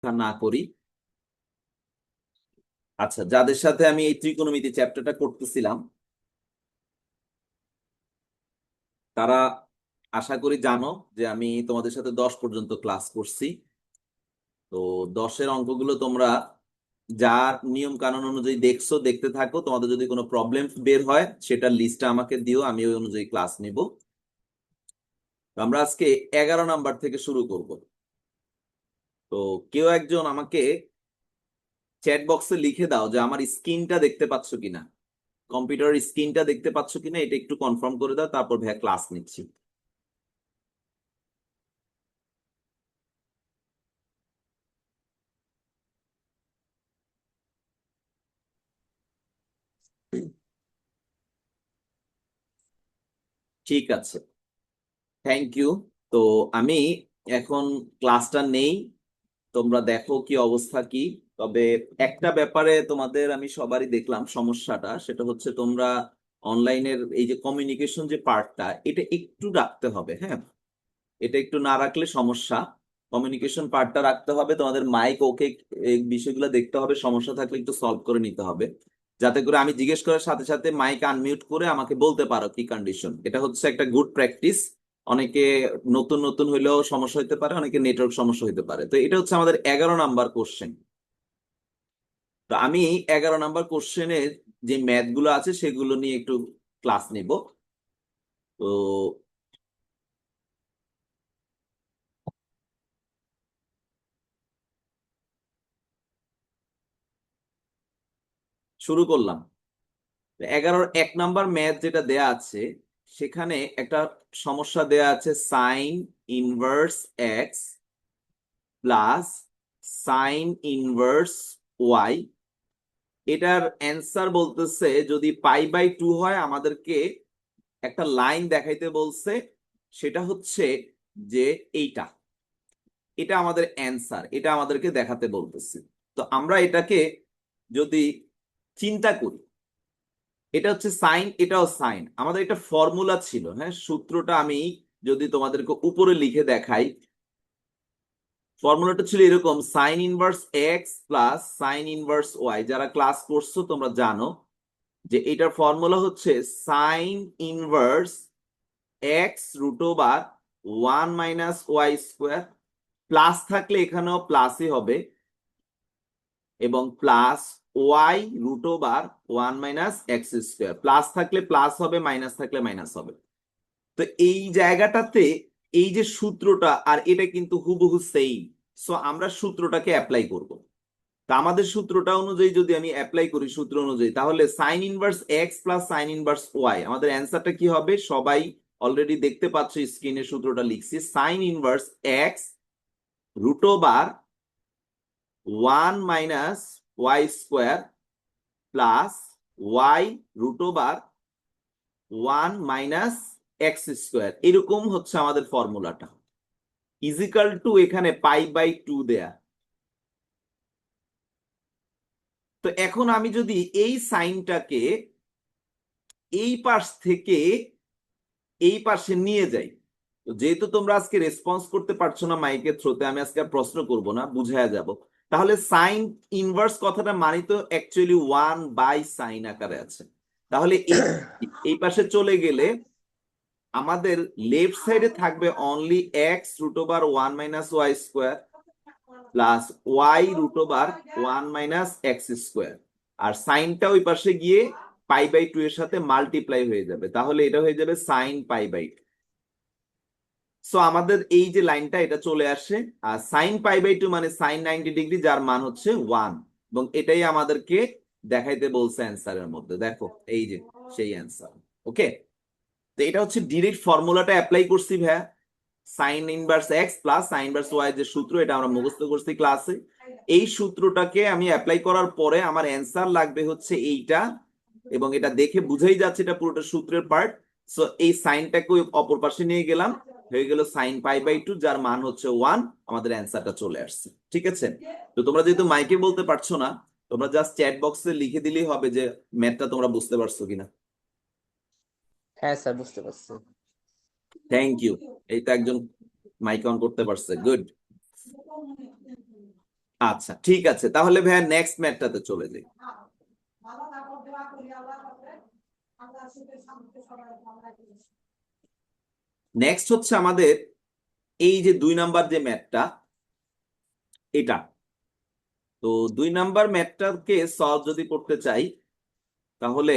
না করি। আচ্ছা, যাদের সাথে আমি এই ত্রিকোণমিতি চ্যাপ্টারটা করতেছিলাম তারা আশা করি জানো যে আমি তোমাদের সাথে 10 পর্যন্ত ক্লাস করছি। তো 10-এর অঙ্কগুলো তোমরা যার নিয়ম কানুন অনুযায়ী দেখছো দেখতে থাকো। তোমাদের যদি কোনো প্রবলেম বের হয় সেটার লিস্টটা আমাকে দিও, আমি ওই অনুযায়ী ক্লাস নিব। তো আমরা আজকে 11 নাম্বার থেকে শুরু করব। তো কেউ একজন আমাকে চ্যাট বক্সে লিখে দাও যে আমার স্ক্রিনটা দেখতে পাচ্ছ কিনা, কম্পিউটারের স্ক্রিনটা দেখতে পাচ্ছ কিনা, এটা একটু কনফার্ম করে দাও, তারপর ভাইয়া ক্লাস নিচ্ছি। ঠিক আছে, থ্যাংক ইউ। তো আমি এখন ক্লাসটা নেই, তোমরা দেখো কি অবস্থা কি। তবে একটা ব্যাপারে তোমাদের আমি সবারই দেখলাম সমস্যাটা, সেটা হচ্ছে তোমরা অনলাইনের এই যে কমিউনিকেশন যে পার্টটা, এটা একটু রাখতে হবে। হ্যাঁ, এটা একটু না রাখলে সমস্যা। কমিউনিকেশন পার্টটা রাখতে হবে, তোমাদের মাইক ওকে, এই বিষয়গুলো দেখতে হবে, সমস্যা থাকলে একটু সলভ করে নিতে হবে, যাতে করে আমি জিজ্ঞেস করার সাথে সাথে মাইক আনমিউট করে আমাকে বলতে পারো কি কন্ডিশন। এটা হচ্ছে একটা গুড প্র্যাকটিস। অনেকে নতুন নতুন হইলেও সমস্যা হতে পারে, অনেকে নেটওয়ার্ক সমস্যা হতে পারে। তো এটা হচ্ছে আমাদের 11 নাম্বার কোশ্চেন। তো আমি 11 নাম্বার কোশ্চেনের যে ম্যাথ গুলো আছে সেগুলো নিয়ে একটু ক্লাস নিব। তো শুরু করলাম। 11-1 নাম্বার ম্যাথ যেটা দেয়া আছে, সেখানে একটা সমস্যা দেয়া আছে, sine inverse x plus sine inverse y. এটার অ্যান্সার বলতেছে যদি পাই/2 হয় আমাদেরকে একটা লাইন দেখাইতে বলছে, সেটা হচ্ছে যে এইটা, এটা আমাদের অ্যান্সার, এটা আমাদেরকে দেখাতে বলতেছে। তো আমরা এটাকে যদি চিন্তা করি, এটা হচ্ছে সাইন, এটাও সাইন, আমাদের একটা ফর্মুলা ছিল। হ্যাঁ, সূত্রটা আমি যদি তোমাদেরকে উপরে লিখে দেখাই, ফর্মুলাটা ছিল এরকম, sine inverse x plus sine inverse y. যারা ক্লাস করছো তোমরা জানো যে এটার ফর্মুলা হচ্ছে sine inverse x root over 1 - y²। Plus থাকলে এখানেও প্লাসই হবে, এবং plus y root over 1 - x²। Plus থাকলে প্লাস হবে, মাইনাস থাকলে মাইনাস হবে। তো এই জায়গাটাতে এই যে সূত্রটা আর এটা কিন্তু হুবহু সেম। সো আমরা সূত্রটাকে অ্যাপ্লাই করব। তা আমাদের সূত্রটা অনুযায়ী যদি আমি অ্যাপ্লাই করি সূত্র অনুযায়ী, তাহলে sine inverse x plus sine inverse y, আমাদের অ্যান্সারটা কি হবে সবাই অলরেডি দেখতে পাচ্ছ, স্ক্রিনে সূত্রটা লিখছি, sine inverse x root over 1 - y² plus y root over 1 - x²। এরকম হচ্ছে আমাদের ফর্মুলাটা, ইজিক্যাল টু এখানে পাই/2 দেয়া। তো এখন আমি যদি এই সাইনটাকে এই পাশ থেকে এই পাশে নিয়ে যাই, তো যেহেতু তোমরা আজকে রেসপন্স করতে পারছো না মাইকের থ্রোতে, আমি আজকে আর প্রশ্ন করব না, বুঝায়া যাব। তাহলে সাইন ইনভার্স কথাটা মানে তো অ্যাকচুয়ালি 1/sin আকারে আছে। তাহলে এই এই পাশে চলে গেলে আমাদের লেফট সাইডে থাকবে only x root over 1 - y² plus y root over 1 - x²। আর সাইনটা ওই পাশে গিয়ে পাই/2 এর সাথে মাল্টিপ্লাই হয়ে যাবে, তাহলে এটা হয়ে যাবে সাইন পাই/2। সো আমাদের এই যে লাইনটা এটা চলে আসে। আর সাইন পাই/2 মানে সাইন 90 ডিগ্রি, যার মান হচ্ছে 1। এবং এটাই আমাদেরকে দেখাইতে বলছে অ্যান্সারের মধ্যে, দেখো এই যে সেই অ্যান্সার। ওকে, তো এটা হচ্ছে ডিরেক্ট ফর্মুলাটা অ্যাপ্লাই করছি ভাইয়া, sine inverse x plus sine inverse y যে সূত্র, এটা আমরা মুখস্থ করছি ক্লাসে। এই সূত্রটাকে আমি অ্যাপ্লাই করার পরে আমার অ্যান্সার লাগবে হচ্ছে এইটা, এবং এটা দেখে বুঝেই যাচ্ছে এটা পুরোটা সূত্রের পার্ট। সো এই সাইনটাকে অপর পাশে নিয়ে গেলাম, হয়ে গেল সাইন পাই/2, যার মান হচ্ছে 1। আমাদের অ্যান্সারটা চলে আসছে। ঠিক আছে, তো তোমরা যেহেতু মাইকে বলতে পারছো না, তোমরা জাস্ট চ্যাট বক্সে লিখে দিলেই হবে যে ম্যাথটা তোমরা বুঝতে পারছো কিনা। হ্যাঁ স্যার, বুঝতে পারছি। Thank you. এই তো একজন মাইক অন করতে পারছে, গুড। আচ্ছা ঠিক আছে, তাহলে ভাইয়া নেক্সট ম্যাথটাতে চলে যাই। নেক্সট হচ্ছে আমাদের এই যে 2 নাম্বার যে ম্যাথটা, এটা। তো 2 নাম্বার ম্যাথটাকে সলভ যদি করতে চাই, তাহলে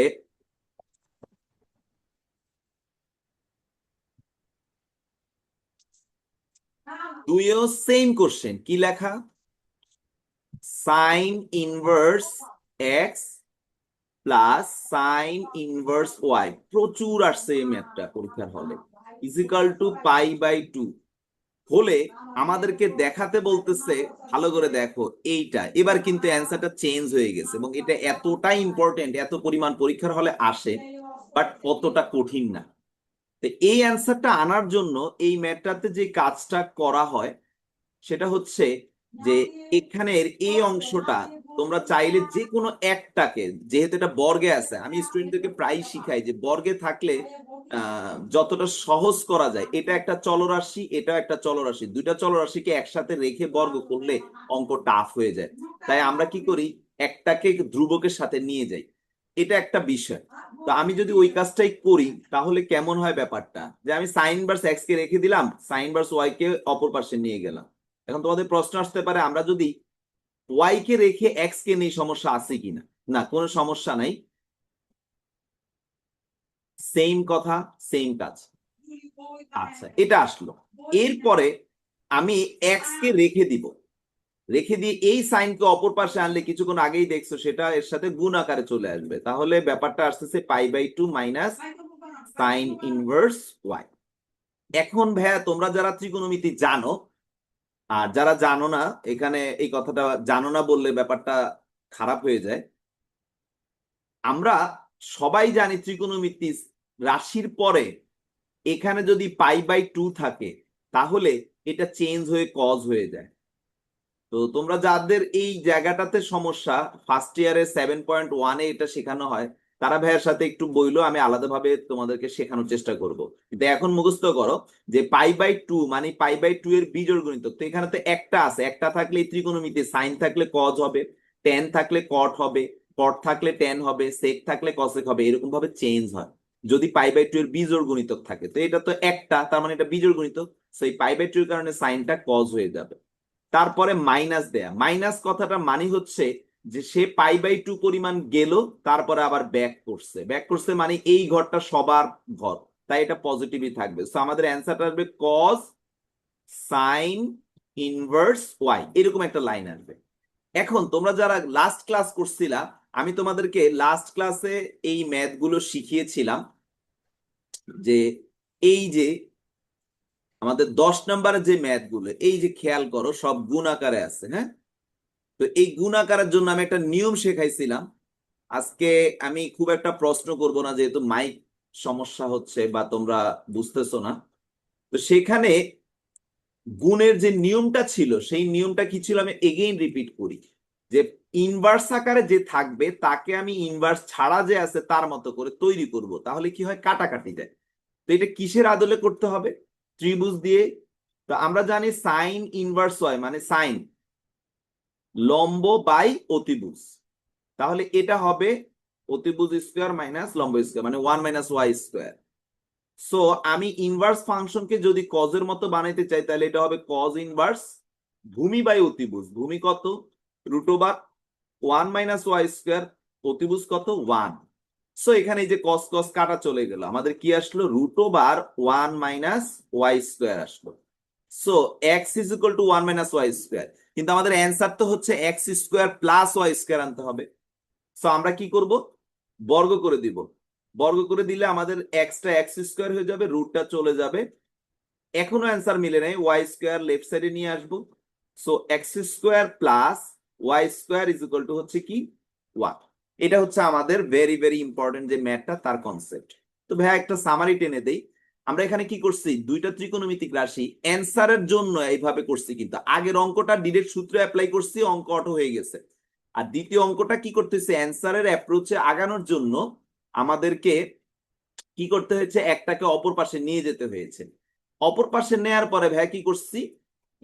দুইও সেম কোশ্চেন, কি লেখা? Sine inverse x plus sine inverse y, প্রচুর আসছে এই ম্যাথটা পরীক্ষার হলে, ইজিক্যাল টু পাই/2 হলে আমাদেরকে দেখাতে বলতেছে, ভালো করে দেখো এইটা, এবার কিন্তু অ্যান্সারটা চেঞ্জ হয়ে গেছে এবং এটা এতটাই ইম্পর্টেন্ট, এত পরিমাণ পরীক্ষার হলে আসে, বাট অতটা কঠিন না। তো এই অ্যান্সারটা আনার জন্য এই ম্যাথটাতে যে কাজটা করা হয় সেটা হচ্ছে যে এখানের এই অংশটা তোমরা চাইলে যে কোনো একটাকে, যেহেতু এটা বর্গে আছে, আমি স্টুডেন্টদেরকে প্রায় শিখাই যে বর্গে থাকলে যতটা সহজ করা যায়, এটা একটা চলরাশি, এটা একটা চলরাশি, দুইটা চলরাশিকে একসাথে রেখে বর্গ করলে অঙ্ক টাফ হয়ে যায়। তাই আমরা কি করি, একটাকে ধ্রুবকের সাথে নিয়ে যাই, এটা একটা বিষয়। তো আমি যদি ওই কাজটাই করি তাহলে কেমন হয় ব্যাপারটা, যে আমি সাইন ইনভার্স এক্স কে রেখে দিলাম, সাইন ইনভার্স ওয়াই কে অপর পাশে নিয়ে গেলাম। এখন তোমাদের প্রশ্ন আসতে পারে, আমরা যদি ওয়াই কে রেখে এক্স কে নেই, সমস্যা আছে কিনা? না, কোনো সমস্যা নাই, সেম কথা, সেম কাজ। আচ্ছা, এটা আসলো। এরপরে আমি এক্স কে রেখে দিব, রেখে দিয়ে এই সাইনকে অপর পাশে আনলে, কিছুক্ষণ আগেই দেখছো সেটা এর সাথে গুণ আকারে চলে আসবে, তাহলে ব্যাপারটা আসতেছে পাই/2 মাইনাস সাইন ইনভার্স ওয়াই। এখন ভাইয়া তোমরা যারা ত্রিকোণমিতি জানো, আর যারা জানো না, এখানে এই কথাটা জানো না বললে ব্যাপারটা খারাপ হয়ে যায়। আমরা সবাই জানি ত্রিকোণমিতি রাশির পরে এখানে যদি পাই/2 থাকে তাহলে এটা চেঞ্জ হয়ে কজ হয়ে যায়। তো তোমরা যাদের এই জায়গাটাতে সমস্যা, ফার্স্ট ইয়ারে 7.1-এ এটা শেখানো হয়, তারা ভাইয়ের সাথে একটু বইলো, আমি আলাদাভাবে তোমাদেরকে শেখানোর চেষ্টা করব। কিন্তু এখন মুখস্থ করো যে পাই/2 মানে পাই/2 এর বিজোড় গুণিতক। তো এখানে তো একটা আছে, একটা থাকলে এই ত্রিকোণমিতি সাইন থাকলে কজ হবে, ট্যান থাকলে কট হবে, কট থাকলে ট্যান হবে, সেক থাকলে কসেক হবে, এরকম ভাবে চেঞ্জ হয় যদি পাই/2 এর বিজোড় গুণিতক থাকে। তো এটা তো একটা, তার মানে এটা বিজোড় গুণিতক, সেই পাই/2 এর কারণে সাইনটা কজ হয়ে যাবে। তারপরে মাইনাস দেয়া, মাইনাস কথাটা মানে হচ্ছে যে সে পাই/2 পরিমাণ গেল, তারপরে আবার ব্যাক করছে, ব্যাক করছে মানে এই ঘরটা সবার ঘর, তাই এটা পজিটিভই থাকবে। তো আমাদের অ্যান্সারটা আসবে কজ সাইন ইনভার্স ওয়াই, এরকম একটা লাইন আসবে। এখন তোমরা যারা লাস্ট ক্লাস করছিলা, আমি তোমাদেরকে লাস্ট ক্লাসে এই ম্যাথ গুলো শিখিয়েছিলাম, যে এই যে আমাদের 10 নম্বরের যে ম্যাথ গুলো, এই যে খেয়াল করো সব গুণ আকারে আছে, হ্যাঁ। তো এই গুণ আকারের জন্য আমি একটা নিয়ম শেখাইছিলাম। আজকে আমি খুব একটা প্রশ্ন করব না, যেহেতু মাইক সমস্যা হচ্ছে বা তোমরা বুঝতেছো না। তো সেখানে গুণের যে নিয়মটা ছিল, সেই নিয়মটা কি ছিল আমি এগেইন রিপিট করি, যে ইনভার্স আকারে যে থাকবে তাকে আমি ইনভার্স ছাড়া যে আছে তার মতো করে তৈরি করব, তাহলে কি হয়, কাটাকাটি যায়। তো এটা কিসের আদলে করতে হবে? ত্রিভুজ দিয়ে। তো আমরা জানি সাইন ইনভার্স ওয়াই মানে সাইন লম্ব বাই অতিভুজ, তাহলে এটা হবে অতিভুজ স্কোয়ার মাইনাস লম্ব স্কোয়ার, মানে 1 - y²। সো আমি ইনভার্স ফাংশনকে যদি কজের মতো বানাইতে চাই, তাহলে এটা হবে কজ ইনভার্স ভূমি বাই অতিভুজ। ভূমি কত? √1 - y², অতিভুজ কত? 1। সো এখানে এই যে কস কস কাটা চলে গেল, আমাদের কি আসলো? √1 - y² আসলো। So x is equal two 1 - y², কিন্তু আমাদের অ্যান্সার তো হচ্ছে x² + y² আনতে হবে। সো আমরা কি করব? বর্গ করে দিব। বর্গ করে দিলে আমাদের এক্সটা x² হয়ে যাবে, রুটটা চলে যাবে। এখনো অ্যান্সার মিলে নাই, y² লেফট সাইডে নিয়ে আসবো। So x² + y² is equal two হচ্ছে কি? 1। এটা হচ্ছে আমাদের ভেরি ভেরি ইম্পর্টেন্ট যে ম্যাথটা, তার কনসেপ্ট। তো ভাইয়া একটা সামারি টেনে দেই। আমরা এখানে কি করছি, দুইটা ত্রিকোণমিতিক রাশি অ্যান্সারের জন্য এইভাবে করছি, কিন্তু আগের অঙ্কটা ডিরেক্ট সূত্র অ্যাপ্লাই করছি, অঙ্ক অটো হয়ে গেছে। আর দ্বিতীয় অঙ্কটা কি করতেছে, অ্যান্সারের অ্যাপ্রোচে আগানোর জন্য আমাদেরকে কি করতে হয়েছে, একটাকে অপর পাশে নিয়ে যেতে হয়েছে। অপর পাশে নেয়ার পরে ভাই কি করছি,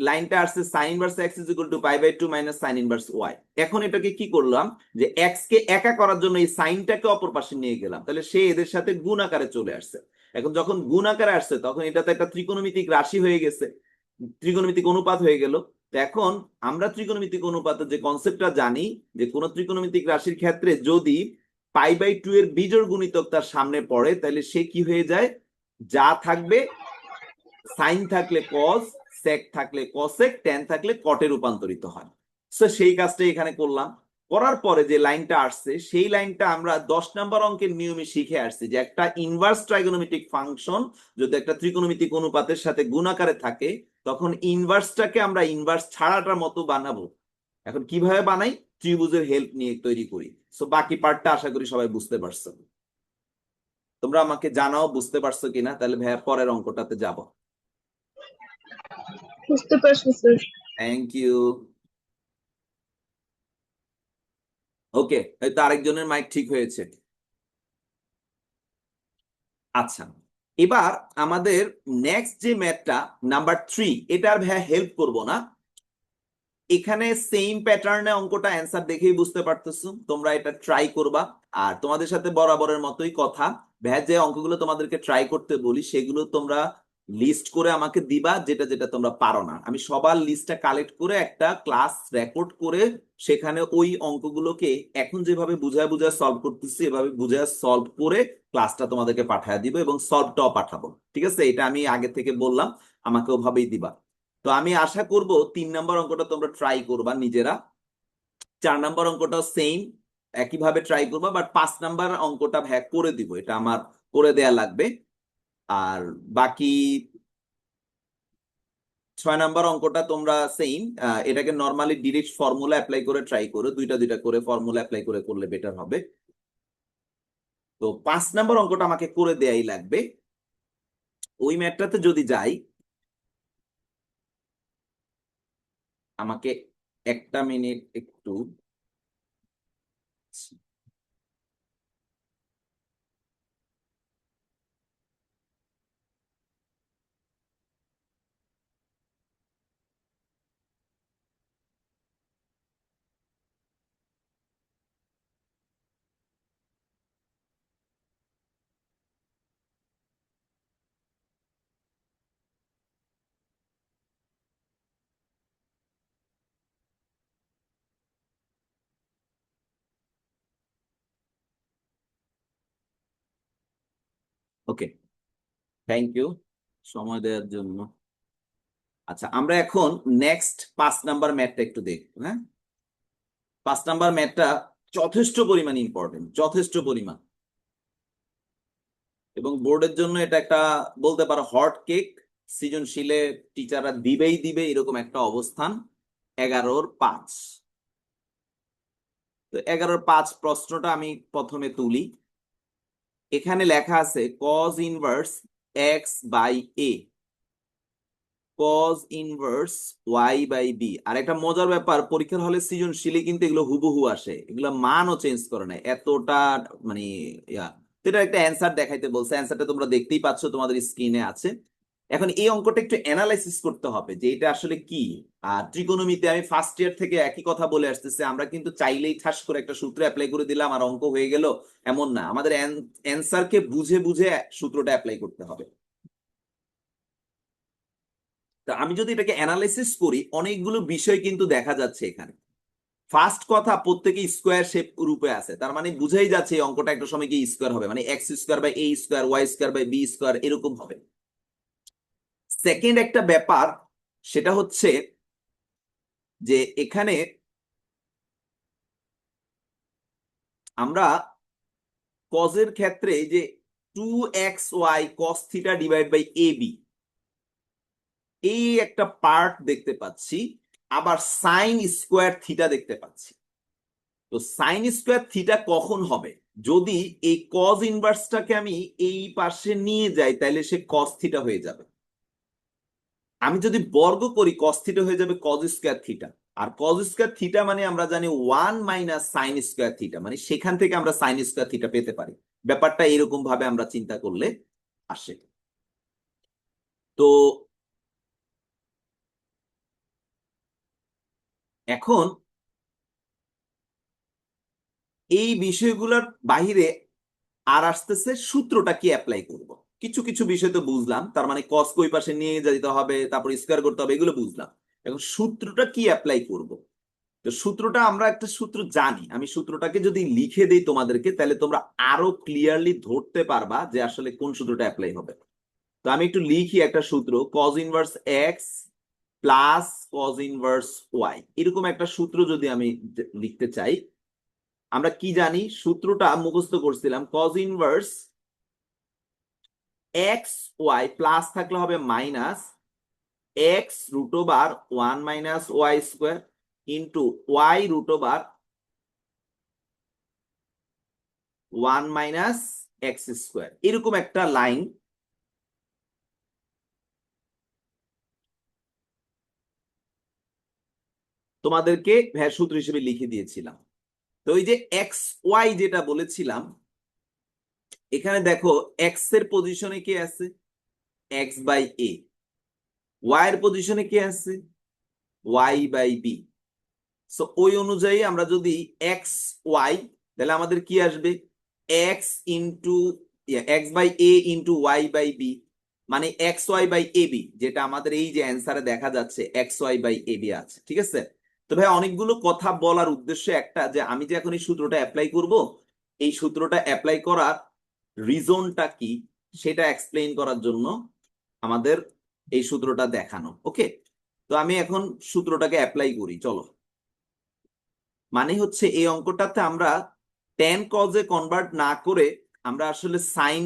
লাইনটা আসছে sine inverse x is equal to pi by 2 minus sine inverse y. এখন এটাকে কি করলাম, যে এক্স কে একা করার জন্য এই সাইনটাকে অপর পাশে নিয়ে গেলাম, তাহলে সে এদের সাথে গুণ আকারে চলে আসছে। এখন যখন গুণ আকারে আসছে তখন এটা তো একটা ত্রিকোণমিতিক রাশি হয়ে গেছে, ত্রিকোণমিতিক অনুপাত হয়ে গেল। তো এখন আমরা ত্রিকোণমিতিক অনুপাতের যে কনসেপ্টটা জানি, যে কোন ত্রিকোণমিতিক রাশির ক্ষেত্রে যদি পাই বাই 2 এর বিজোড় গুণিতক তার সামনে পড়ে, তাহলে সে কি হয়ে যায়, যা থাকবে সাইন থাকলে কস, সেক থাকলে কসেক, ট্যান থাকলে কটে রূপান্তরিত হয়। সো সেই কাজটাই এখানে করলাম। করার পরে যে লাইনটা আসছে সেই লাইনটা আমরা 10 নম্বর অঙ্কের নিয়মে শিখে আসছি, যে একটা ইনভার্স ট্রাইগোনোমেট্রিক ফাংশন যদি একটা ত্রিকোণমিতিক অনুপাতের সাথে গুণাকারে থাকে, তখন ইনভার্সটাকে আমরা ইনভার্স ছাড়াটার মতো বানাবো। এখন কিভাবে বানাই, ত্রিভুজের হেল্প নিয়ে তৈরি করি। সো বাকি পার্টটা আশা করি সবাই বুঝতে পারছো। তোমরা আমাকে জানাও বুঝতে পারছো কিনা, তাহলে ভাইয়া পরের অঙ্কটাতে যাব। বুঝতে পারছি স্যার। Thank you. ওকে, হয়তো আরেকজনের মাইক ঠিক হয়েছে। আচ্ছা, এবার আমাদের নেক্সট যে ম্যাথটা নাম্বার 3, এটার ভাইয়া হেল্প করব না। এখানে সেম প্যাটার্নে অঙ্কটা অ্যান্সার দেখেই বুঝতে পারতেছো, তোমরা এটা ট্রাই করবা। আর তোমাদের সাথে বরাবরের মতোই কথা, ভাইয়া যে অঙ্কগুলো তোমাদেরকে ট্রাই করতে বলি সেগুলো তোমরা লিস্ট করে আমাকে দিবা, যেটা যেটা তোমরা পারো না। আমি সবার লিস্টটা কালেক্ট করে একটা ক্লাস রেকর্ড করে সেখানে ওই অঙ্কগুলোকে এখন যেভাবে বুঝায় বুঝায় সলভ করতেছি এভাবে বুঝায় সলভ করে ক্লাসটা তোমাদেরকে পাঠিয়ে দিব, এবং সলভটাও পাঠাবো। ঠিক আছে, এটা আমি আগে থেকে বললাম, আমাকে ওভাবেই দিবা। তো আমি আশা করব 3 নম্বর অঙ্কটা তোমরা ট্রাই করবা নিজেরা, 4 নম্বর অঙ্কটাও সেম একইভাবে ট্রাই করবা, বাট 5 নম্বর অঙ্কটা ভ্যাক করে দিব, এটা আমার করে দেয়া লাগবে। আর বাকি 6 নম্বর অঙ্কটা তোমরা সেম, এটাকে নর্মালি ডিরেক্ট ফর্মুলা অ্যাপ্লাই করে ট্রাই করো, দুইটা দুইটা করে ফর্মুলা অ্যাপ্লাই করে করলে বেটার হবে। তো 5 নম্বর অঙ্কটা আমাকে করে দেয়াই লাগবে। ওই ম্যাথটাতে যদি যাই, আমাকে একটা মিনিট একটু। ওকে, থ্যাংক ইউ সময় দেওয়ার জন্য। আচ্ছা, আমরা এখন নেক্সট 5 নম্বর ম্যাথটা একটু দেখবো। হ্যাঁ, 5 নম্বর ম্যাথটা যথেষ্ট পরিমাণ ইম্পর্টেন্ট, যথেষ্ট পরিমাণ, এবং বোর্ডের জন্য এটা একটা বলতে পারো হট কেক। সৃজনশীলে টিচাররা দিবেই দিবে এরকম একটা অবস্থান। 11-5। তো 11-5 প্রশ্নটা আমি প্রথমে তুলি। এখানে লেখা আছে cos inverse X by A, cos inverse Y by B. আর একটা মজার ব্যাপার, পরীক্ষার হলে সৃজনশীলে কিন্তু এগুলো হুবহু আসে, এগুলো মানও চেঞ্জ করে না এতটা, মানে ইয়া। তো এটা একটা অ্যান্সার দেখাইতে বলছে, অ্যান্সারটা তোমরা দেখতেই পাচ্ছ তোমাদের স্ক্রিনে আছে। এখন এই অঙ্কটা একটু অ্যানালাইসিস করতে হবে যে এটা আসলে কি। আর ত্রিকোণমিতি আমি ফার্স্ট ইয়ার থেকে একই কথা বলে আসতেছি, আমরা কিন্তু চাইলেই ঠাস করে একটা সূত্র অ্যাপ্লাই করে দিলাম আর অঙ্ক হয়ে গেল, এমন না। আমাদের অ্যান্সারকে বুঝে বুঝে সূত্রটা অ্যাপ্লাই করতে হবে। তা আমি যদি এটাকে অ্যানালাইসিস করি, অনেকগুলো বিষয় কিন্তু দেখা যাচ্ছে এখানে। ফার্স্ট কথা, প্রত্যেকে স্কোয়ার শেপ রূপে আছে, তার মানে বুঝাই যাচ্ছে এই অঙ্কটা একটা সময় গিয়ে স্কোয়ার হবে, মানে x square by a square, y square by b square এরকম হবে। সেকেন্ড একটা ব্যাপার, সেটা হচ্ছে যে এখানে আমরা কজের ক্ষেত্রে যে 2xy cos theta divide by A b, এই একটা পার্ট দেখতে পাচ্ছি, আবার সাইন স্কোয়ার থিটা দেখতে পাচ্ছি। তো সাইন স্কোয়ার থিটা কখন হবে, যদি এই কজ ইনভার্সটাকে আমি এই পাশে নিয়ে যাই তাহলে সে কস থিটা হয়ে যাবে। আমি যদি বর্গ করি কস থিটা হয়ে যাবে কজ স্কোয়ার থিটা। আর কজ স্কোয়ার থিটা মানে আমরা জানি 1 মাইনাস সাইন স্কোয়ার থিটা, মানে সেখান থেকে আমরা সাইন স্কোয়ার থিটা পেতে পারি। ব্যাপারটা এরকম ভাবে আমরা চিন্তা করলে আসে। তো এখন এই বিষয়গুলোর বাহিরে আর আসতেছে সূত্রটা কি অ্যাপ্লাই করব। কিছু কিছু বিষয় তো বুঝলাম, তার মানে কস ওই পাশে নিয়ে যেতে হবে, তারপর স্কোয়ার করতে হবে, এগুলো বুঝলাম। এখন সূত্রটা কি অ্যাপ্লাই করব। তো সূত্রটা আমরা একটা সূত্র জানি, আমি সূত্রটাকে যদি লিখে দেই তোমাদেরকে, তাহলে তোমরা আরো ক্লিয়ারলি ধরতে পারবা যে আসলে কোন সূত্রটা অ্যাপ্লাই হবে। তো আমি একটু লিখি একটা সূত্র, cos inverse x plus cos inverse y, এরকম একটা সূত্র যদি আমি লিখতে চাই, আমরা কি জানি, সূত্রটা মুখস্থ করছিলাম, cos inverse x y plus থাকলে হবে minus x root over 1 - y² into y root over 1 - x², এরকম একটা লাইন তোমাদেরকে সূত্র হিসেবে লিখে দিয়েছিলাম। তো ওই যে এক্স ওয়াই যেটা বলেছিলাম, এখানে দেখো এক্স এর পজিশনে কে আছে, এক্স বাই এ, ওয়াই এর পজিশনে কে আছে, ওয়াই বাই বি। সো ওই অনুযায়ী আমরা যদি এক্স ওয়াই, তাহলে আমাদের কি আসবে, X into X by A into Y by B, মানে X Y by A B, যেটা আমাদের এই যে অ্যান্সারে দেখা যাচ্ছে X Y by A B আছে। ঠিক আছে। তো ভাই অনেকগুলো কথা বলার উদ্দেশ্য একটা, যে আমি যে এখন এই সূত্রটা অ্যাপ্লাই করব, এই সূত্রটা অ্যাপ্লাই করার রিজনটা কি সেটা এক্সপ্লেইন করার জন্য আমাদের এই সূত্রটা দেখানো। ওকে, তো আমি এখন সূত্রটাকে অ্যাপ্লাই করি, চলো। মানে হচ্ছে এই অঙ্কটাতে আমরা ট্যান কজে কনভার্ট না করে আমরা আসলে সাইন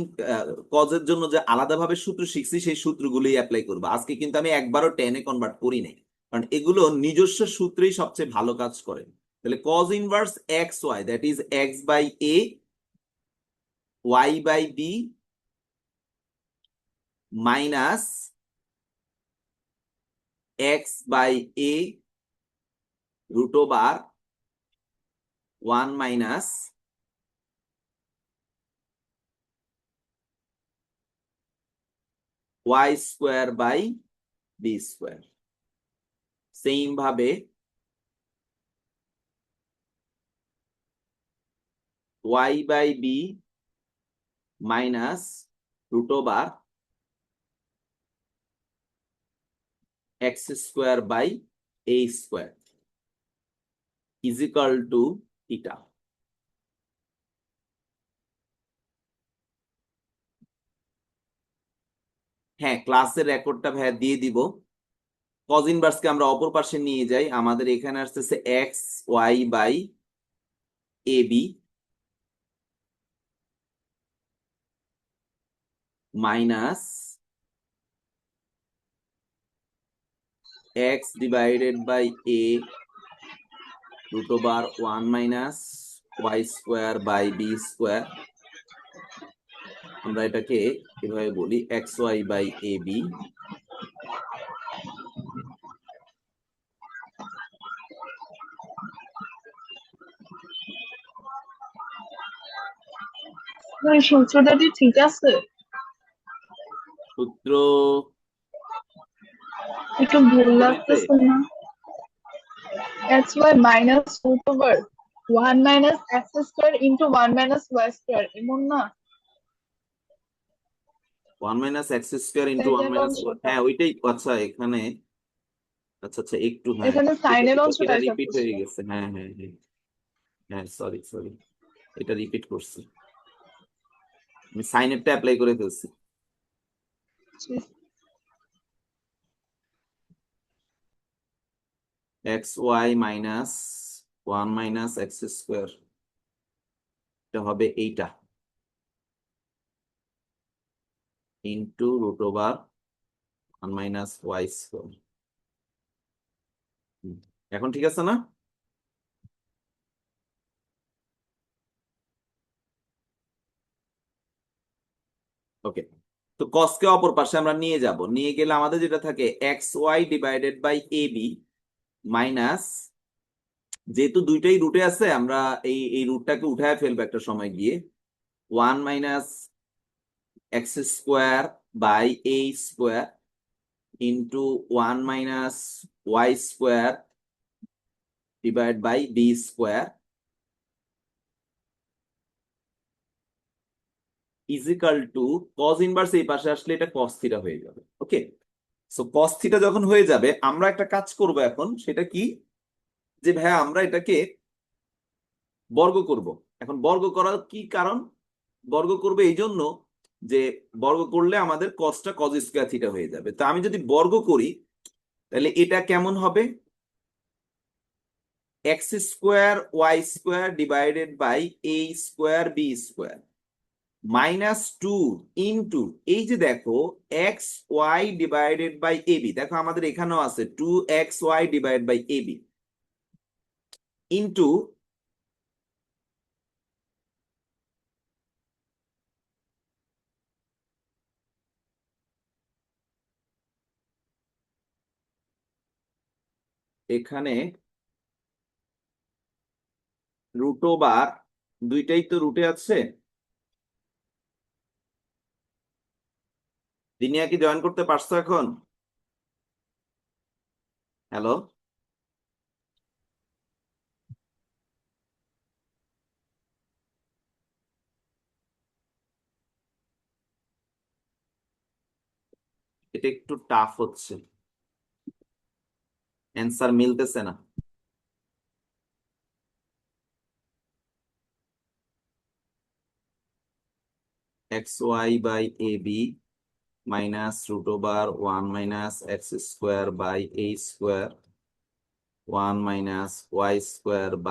কজের জন্য যে আলাদাভাবে সূত্র শিখছি সেই সূত্রগুলোই অ্যাপ্লাই করবো আজকে। কিন্তু আমি একবারও টেনে কনভার্ট করি নাই, কারণ এগুলো নিজস্ব সূত্রেই সবচেয়ে ভালো কাজ করে। তাহলে cos inverse x Y, that is X by A Y by B minus X by A root over 1 - y² by b²। Same ভাবে Y by B minus root over x² by a² is equal to theta. হ্যাঁ, ক্লাসের রেকর্ডটা ভাইয়া দিয়ে দিব। Cause ইনভার্সকে আমরা অপর পাশে নিয়ে যাই, আমাদের এখানে আসতেছে x Y by A b minus x divided by A root over 1 - y² by b²। আমরা এটাকে কিভাবে বলি, x Y by A b ওই সূত্রটা কি ঠিক আছে? সূত্র একটু ভুল হইতে। লাগতেছে না? xy minus root over 1 - x² into 1 - y² এমন না? 1 - x² ইন্টু এই 1 যে - অংশটা, হ্যাঁ ওইটাই। আচ্ছা এখানে, আচ্ছা আচ্ছা একটু, হ্যাঁ এখানে এটা সাইনের এটা অংশটা এটা এসে রিপিট হয়ে পড়ছে। গেছে, হ্যাঁ হ্যাঁ হ্যাঁ হ্যাঁ, সরি সরি, এটা রিপিট করছি, আমি সাইনেরটা অ্যাপ্লাই করে ফেলছি। এক্স ওয়াই মাইনাস 1 - x², এটা হবে এইটা ইন্টু রুট ওভার 1 - y²। এখন ঠিক আছে না? ওকে, তো কসকে অপর পাশে আমরা নিয়ে যাব, নিয়ে গেলে আমাদের যেটা থাকে x y divided by A b minus, যেহেতু দুইটাই রুটে আছে আমরা এই রুটটাকে উঠায় ফেলবো একটা সময় গিয়ে, 1 - x² by a² into 1 - y² divide by b square is equal to cos inverse এই পাশে আসলে এটা কস থিটা হয়ে যাবে। ওকে, সো কস থিটা যখন হয়ে যাবে আমরা একটা কাজ করব এখন, সেটা কি, যে ভাইয়া আমরা এটাকে বর্গ করব। এখন বর্গ করার কি কারণ, বর্গ করবে এই জন্য যে বর্গ করলে আমাদের কসটা কজ স্কোয়ার থিটা হয়ে যাবে। তো আমি যদি বর্গ করি তাহলে এটা কেমন হবে, x square y square divided by a square b square -2 into, এই যে দেখো x y divided by A b, দেখো আমাদের এখানেও আছে 2xy divide by A b into এখানে √, দুইটাই তো রুটে আছে। দিনিয়া কি জয়েন করতে পারছো এখন? হ্যালো, এটা একটু টাফ হচ্ছে, অ্যান্সার মিলতেছে না। xy/ab -√1 - x² / a² 1 - y²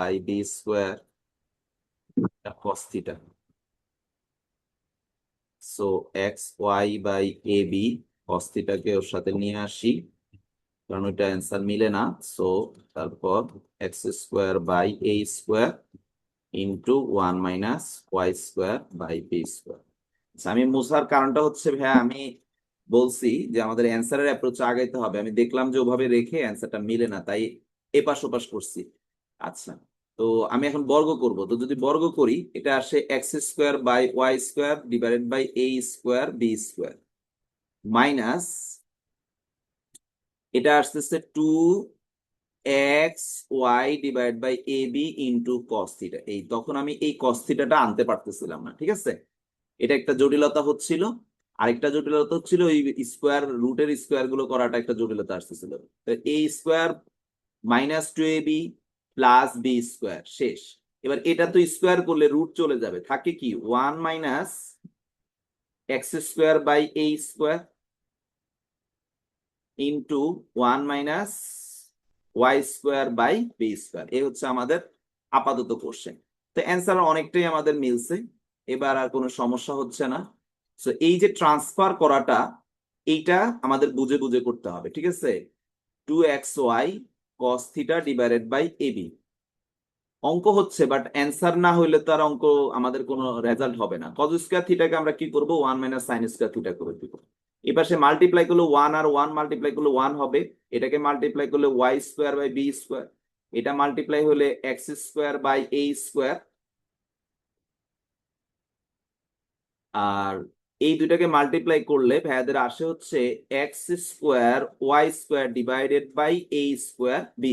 / b² cos theta. So xy/ab cos থিটাকে ওর সাথে নিয়ে আসি, কারণ ওইটা অ্যান্সার মিলে না। সো তারপর x² / a² into 1 - y² / b²। আমি মুছার কারণটা হচ্ছে ভাইয়া, আমি বলছি যে আমাদের অ্যান্সারের অ্যাপ্রোচ আগাইতে হবে, আমি দেখলাম যে ওভাবে রেখে অ্যান্সারটা মিলে না, তাই এপাশ ওপাশ করছি। আচ্ছা, তো আমি এখন বর্গ করব। তো যদি বর্গ করি এটা আসে x² / y² divided by a²b² minus এটা আসতেছে 2xy divide by A b into cos theta. এই তখন আমি এই কস থিটাটা আনতে পারতেছিলাম না, ঠিক আছে, এটা একটা জটিলতা হচ্ছিল। আরেকটা জটিলতা হচ্ছিল ওই স্কোয়ার রুটের স্কোয়ার গুলো করাটা একটা জটিলতা আসতেছিল। তো এ স্কোয়ার -2ab প্লাস b² শেষ। এবার এটা তো স্কোয়ার করলে রুট চলে যাবে, থাকে কি 1 - x² / a² into 1 - y² / b²। এই হচ্ছে আমাদের আপাতত কোশ্চেন। তো অ্যান্সার অনেকটাই আমাদের মিলছে, এবার আর কোনো সমস্যা হচ্ছে না। তো এই যে ট্রান্সফার করাটা, এইটা আমাদের বুঝে বুঝে করতে হবে, ঠিক আছে। 2xy cos theta divided by a b অঙ্ক হচ্ছে, বাট অ্যান্সার না হইলে তো আর অঙ্ক আমাদের কোনো রেজাল্ট হবে না। cos স্কয়ার থিটাকে আমরা কি করব, 1 - sin স্কয়ার থিটা করে দিব। এই পাশে মাল্টিপ্লাই করলে 1 আর 1 মাল্টিপ্লাই করলে 1 হবে, এটাকে মাল্টিপ্লাই করলে y² / b², এটা মাল্টিপ্লাই হলে x² / a², আর এই দুইটাকে মাল্টিপ্লাই করলে ভাইয়াদের আসে হচ্ছে x² ডিভাইডেড বাই a²b²।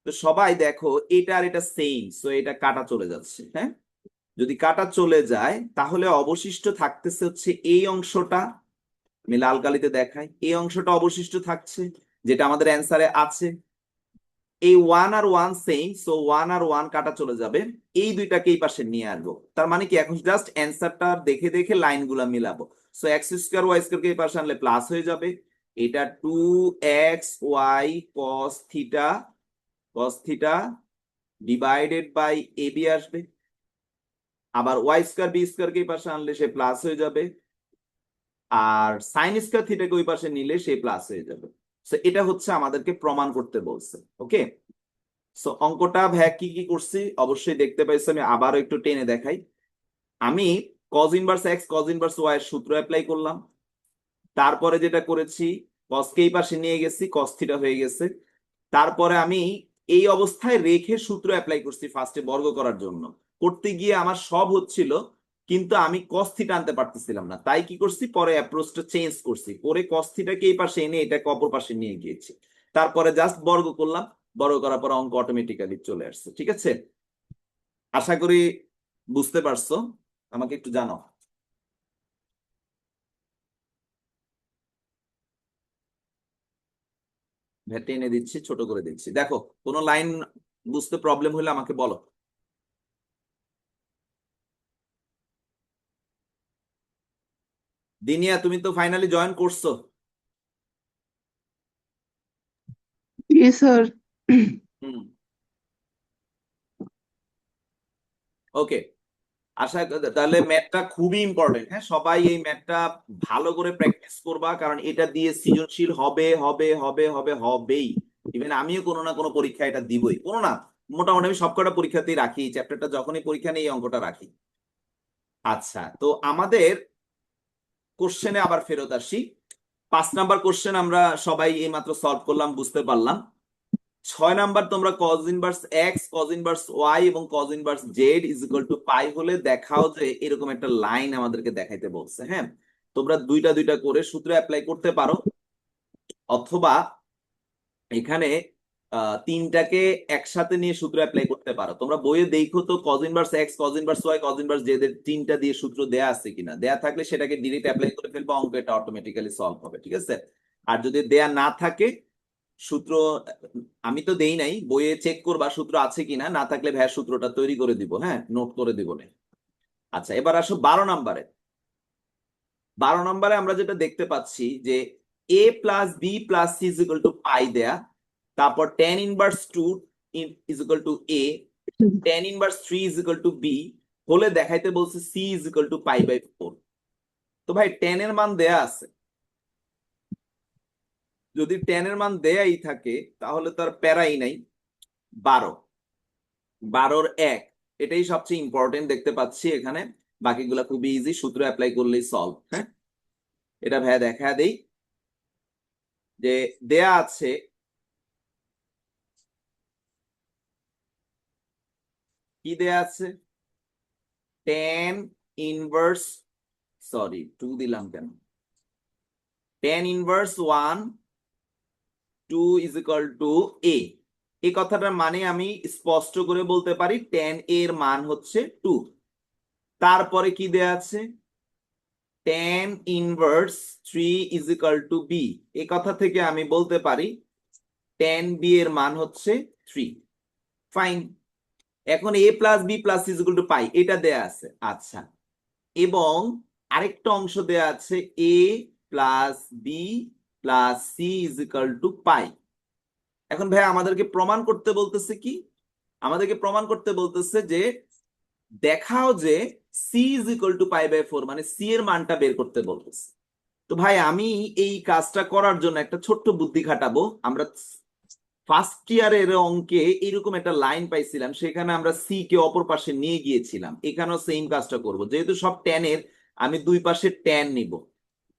তো সবাই দেখো এটা আর এটা সেম, সো এটা কাটা চলে যাচ্ছে। হ্যাঁ, যদি কাটা চলে যায় তাহলে অবশিষ্ট থাকতেছে হচ্ছে এই অংশটা, আমি লাল কালিতে দেখাই, এই অংশটা অবশিষ্ট থাকছে যেটা আমাদের অ্যান্সারে আছে। এই 1 আর 1 সেম, সো 1 আর 1 কাটা চলে যাবে, এই দুইটাকে এই পাশে নিয়ে আসবো। তার মানে কি এখন জাস্ট অ্যান্সারটা দেখে দেখে লাইনগুলা মিলাবো। সো x²y² কে এই পাশে আনলে প্লাস হয়ে যাবে, এটা 2xy cos theta divided by a b আসবে, আবার y²b² কে এই পাশে আনলে সে প্লাস হয়ে যাবে, আর সাইন স্কয়ার থিটাকে ওই পাশে নিলে সে প্লাস হয়ে যাবে। সো এটা হচ্ছে আমাদেরকে প্রমাণ করতে বলছে। ওকে, সো অঙ্কটা ভাইয়া কি কি করছি অবশ্যই দেখতে পাইছো, আমি আবারও একটু টেনে দেখাই। আমি cos inverse x cos inverse y এর সূত্র অ্যাপ্লাই করলাম, তারপরে যেটা করেছি cos কে এই পাশে নিয়ে গেছি, cos থিটা হয়ে গেছে। তারপরে আমি এই অবস্থায় রেখে সূত্র অ্যাপ্লাই করছি ফার্স্টে বর্গ করার জন্য, করতে গিয়ে আমার সব হচ্ছিল, কিন্তু আমি cos থিটা আনতে পারতেছিলাম না, তাই কি করছি পরে অ্যাপ্রোচটা চেঞ্জ করছি, করে cos থিটাকে এই পাশে এনে এটাকে অপর পাশে নিয়ে গিয়েছি, তারপরে জাস্ট বর্গ করলাম। বড় করার পর অঙ্ক অটোমেটিক্যালি চলে আসছে। ঠিক আছে, আশা করি বুঝতে পারছো। আমাকে একটু জানাও। ভেটে এনে দিচ্ছি, ছোট করে দিচ্ছি। দেখো, কোনো লাইন বুঝতে প্রবলেম হলে আমাকে বলো। দিনিয়া, তুমি তো ফাইনালি জয়েন করছো। Yes, sir. হুম, ওকে। তাহলে ম্যাথটা খুবই ইম্পর্টেন্ট। হ্যাঁ, সবাই এই ম্যাথটা ভালো করে প্র্যাকটিস করবা, কারণ এটা দিয়ে সৃজনশীল হবে হবে হবে হবে হবেই। ইভেন আমিও কোনো না কোনো পরীক্ষা এটা দিবই, কোনো না মোটামুটি আমি সবকটা পরীক্ষাতেই রাখি এই চ্যাপ্টারটা, যখনই পরীক্ষা নেই এই অঙ্কটা রাখি। আচ্ছা, তো আমাদের কোশ্চেনে আবার ফেরত আসি। 5 নাম্বার কোশ্চেন আমরা সবাই এইমাত্র সলভ করলাম, বুঝতে পারলাম। 6 নাম্বার, তোমরা cos inverse x, cos inverse Y এবং cos inverse Z is equal to pi হলে দেখাও যে এরকম একটা লাইন আমাদেরকে দেখাইতে বলছে। হ্যাঁ, তোমরা দুইটা দুইটা করে সূত্র অ্যাপ্লাই করতে পারো, অথবা এখানে তিনটাকে একসাথে নিয়ে সূত্র অ্যাপ্লাই করতে পারো। তোমরা বইয়ে দেখো তো cos inverse x, cos inverse y, cos inverse z এর তিনটা দিয়ে সূত্র দেয়া আছে কিনা। দেয়া থাকলে সেটাকে ডিরেক্ট অ্যাপ্লাই করে ফেলবো, অঙ্ক এটা অটোমেটিক্যালি সলভ হবে। ঠিক আছে, আর যদি দেয়া না থাকে সূত্র, আমি তো দেই নাই, বইয়ে চেক করবা সূত্র আছে কিনা, না থাকলে ভাইয়া সূত্রটা তৈরি করে দিব, হ্যাঁ নোট করে দিব না। আচ্ছা, এবার আসো 12 নাম্বারে। 12 নাম্বারে আমরা যেটা দেখতে পাচ্ছি যে A plus B plus C is equal to pi দেয়া, তারপর tan inverse 2 is equal to A, tan inverse 3 is equal to B হলে দেখাইতে বলছে C is equal to pi by 4। তো ভাই tan এর মান দেয়া আছে, যদি tan এর মান দেয়াই থাকে তাহলে তার প্যারাই নাই। 12, 12-এর 1, এটাই সবচেয়ে ইম্পর্টেন্ট দেখতে পাচ্ছি এখানে। বাকিগুলা খুবই ইজি, সূত্র অ্যাপ্লাই করলেই সলভ। হ্যাঁ, এটা ভাইয়া দেখা দেই যে দেয়া আছে কি দেয়া আছে, tan ইনভার্স, সরি 2 দিলাম কেন, tan inverse 1 2 is equal to A. এই কথাটার মানে আমি স্পষ্ট করে বলতে পারি tan এর মান হচ্ছে 2। তারপরে কি দেয়া আছে, tan inverse 3 is equal to b. এই কথা থেকে আমি বলতে পারি tan বি এর মান হচ্ছে 3। ফাইন, এখন A plus B plus is equal to pi এটা দেয়া আছে। আচ্ছা, এবং আরেকটা অংশ দেয়া আছে A plus B plus C is equal to pi. এখন ভাই আমাদেরকে প্রমাণ করতে বলতেছে কি, আমাদেরকে প্রমাণ করতে বলতেছে যে দেখাও যে c is equal to pi by 4, মানে সি এর মানটা বের করতে বলতেছে। তো ভাই আমি এই কাজটা করার জন্য একটা ছোট্ট বুদ্ধি খাটাবো। আমরা ফার্স্ট ইয়ারের অঙ্কে এরকম একটা লাইন পাইছিলাম, সেখানে আমরা সি কে অপর পাশে নিয়ে গিয়েছিলাম। এখানেও সেম কাজটা করব, যেহেতু সব ট্যানের আমি দুই পাশে ট্যান নিব।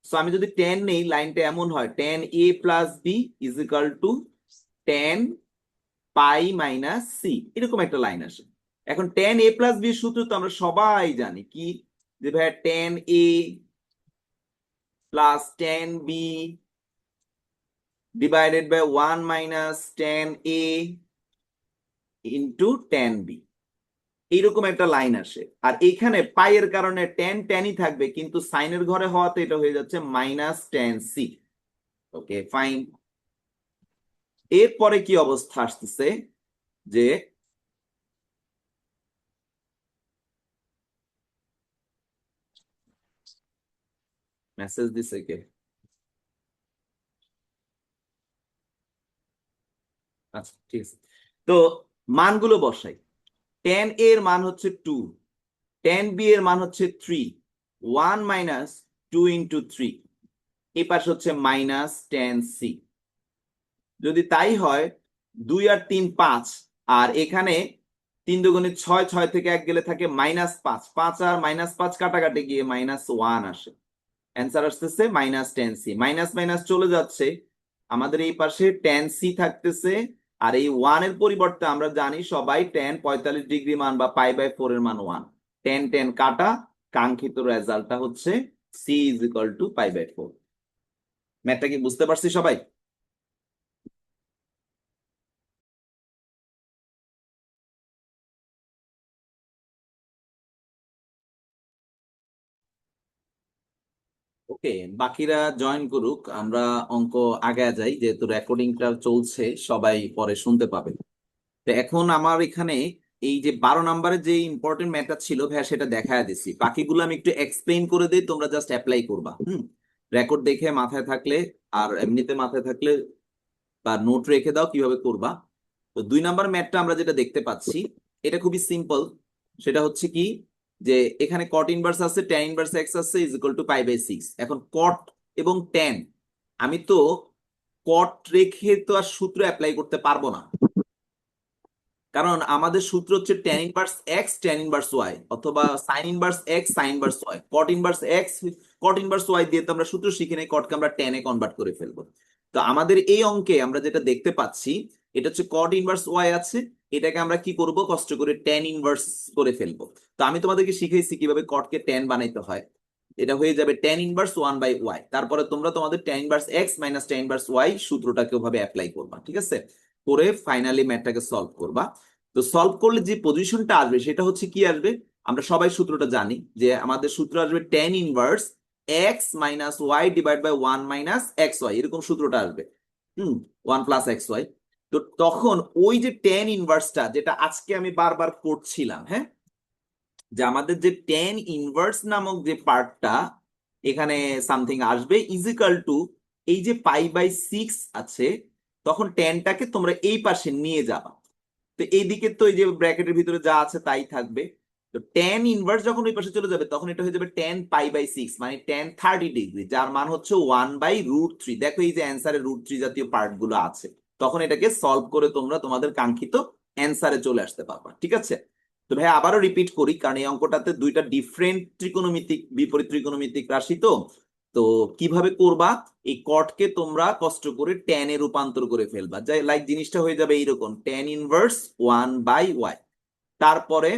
সো আমি যদি ট্যান নেই, লাইনটা এমন হয় tan a plus b is equal to tan pi minus c, এরকম একটা লাইন আসে। এখন ট্যান এ প্লাস বি সূত্র তো আমরা সবাই জানি কি, যে ভাই tan a plus tan b divided by 1 minus tan a into tan b, এইরকম একটা লাইন আসে। আর এইখানে পাইয়ের কারণে ট্যান ট্যানই থাকবে, কিন্তু সাইনের ঘরে হওয়াতে এটা হয়ে যাচ্ছে minus tan c. Okay fine, এরপরে কি অবস্থা আসতেছে যে মেসেজ দিছে কে, আচ্ছা ঠিক আছে। তো মানগুলো বসাই, ট্যান এ এর মান হচ্ছে 2, ট্যান বি এর মান হচ্ছে 3, 1 মাইনাস 2 ইন্টু 3, এই পাশে হচ্ছে মাইনাস ট্যান সি। যদি তাই হয় 2 আর 3 5, আর এখানে 3 দুগুণে 6, 6 থেকে 1 গেলে থাকে -5, 5 আর -5 কাটাকাটি গিয়ে -1 আসে। অ্যান্সার আসতেছে minus tan c. Minus minus চলে যাচ্ছে, আমাদের এই পাশে ট্যান সি থাকতেছে। আর এই 1 এর পরিবর্তে আমরা জানি সবাই ট্যান 45 ডিগ্রি মান বা পাই বাই 4 এর মান 1। ট্যান ট্যান কাটা, কাঙ্ক্ষিত রেজাল্টটা হচ্ছে c is equal to pi by 4। ম্যাথটা কি বুঝতে পারছি সবাই? ওকে, বাকিরা জয়েন করুক, আমরা অঙ্ক আগে যাই, যেহেতু রেকর্ডিংটা চলছে সবাই পরে শুনতে পাবে। তো এখন আমার এখানে এই যে 12 নম্বরের যে ইম্পর্টেন্ট ম্যাথটা ছিল ভাইয়া সেটা দেখায় দিছি, বাকিগুলো আমি একটু এক্সপ্লেইন করে দিই, তোমরা জাস্ট অ্যাপ্লাই করবা। রেকর্ড দেখে মাথায় থাকলে আর এমনিতে মাথায় থাকলে বা নোট রেখে দাও কিভাবে করবা। তো 2 নম্বর ম্যাথটা আমরা যেটা দেখতে পাচ্ছি এটা খুবই সিম্পল। সেটা হচ্ছে কি, যে এখানে কট ইনভার্স আছে, ট্যান ইনভার্স এক্স আছে ইজ ইকুয়াল টু পাই/6। এখন কট এবং ট্যান, আমি তো কট রেখে তো আর সূত্র অ্যাপ্লাই করতে পারবো না, কারণ আমাদের সূত্র হচ্ছে tan inverse x tan inverse Y, অথবা sine inverse x sine inverse Y. Cot inverse X cot inverse Y দিয়ে তো আমরা সূত্র শিখে নেই, কটকে আমরা ট্যানে কনভার্ট করে ফেলবো। তো আমাদের এই অঙ্কে আমরা যেটা দেখতে পাচ্ছি এটা হচ্ছে কট ইনভার্স ওয়াই আছে, এটাকে আমরা কি করব, কষ্ট করে ট্যান ইনভার্স করে ফেলবো। তো আমি তোমাদেরকে শিখাইছি কিভাবে কটকে ট্যান বানাইতে হয়। এটা হয়ে যাবে ট্যান ইনভার্স 1/y, তারপরে তোমরা তোমাদের tan inverse x minus tan inverse Y সূত্রটাকে ওভাবে অ্যাপ্লাই করবা, ঠিক আছে, করে ফাইনালি ম্যাথটাকে সলভ করবা। তো সলভ করলে যে পজিশনটা আসবে সেটা হচ্ছে কি আসবে, আমরা সবাই সূত্রটা জানি যে আমাদের সূত্র আসবে tan inverse x minus y divide by 1 - এরকম সূত্রটা আসবে। 1 + xy। তো তখন ওই যে ট্যান ইনভার্সটা যেটা আজকে আমি বারবার করছিলাম, হ্যাঁ, যে আমাদের যে ট্যান ইনভার্স নামক যে পার্টটা এখানে সামথিং আসবে ইজ ইকাল টু এই যে পাই/6 আছে, তখন ট্যানটাকে তোমরা এই পাশে নিয়ে যাবা। তো এইদিকে তো এই যে ব্র্যাকেটের ভিতরে যা আছে তাই থাকবে। তো ট্যান ইনভার্স যখন ওই পাশে চলে যাবে তখন এটা হয়ে যাবে ট্যান পাই/6, মানে ট্যান 30 ডিগ্রি, যার মান হচ্ছে 1/√3। দেখো এই যে অ্যান্সারে √3 জাতীয় পার্ট গুলো আছে, তখন এটাকে সলভ করে তোমরা তোমাদের কাঙ্ক্ষিত অ্যান্সারে চলে আসতে পারবা, ঠিক আছে। তো ভাই আবারও রিপিট করি, কারণ এই অঙ্কটাতে দুইটা ডিফারেন্ট ত্রিকোণমিতিক বিপরীত ত্রিকোণমিতিক রাশি। তো তো কিভাবে করবা, এই কটকে তোমরা কষ্ট করে ট্যানে রূপান্তর করে ফেলবা, যাই লাইক জিনিসটা হয়ে যাবে এইরকম, ট্যান ইনভার্স 1/y, তারপরে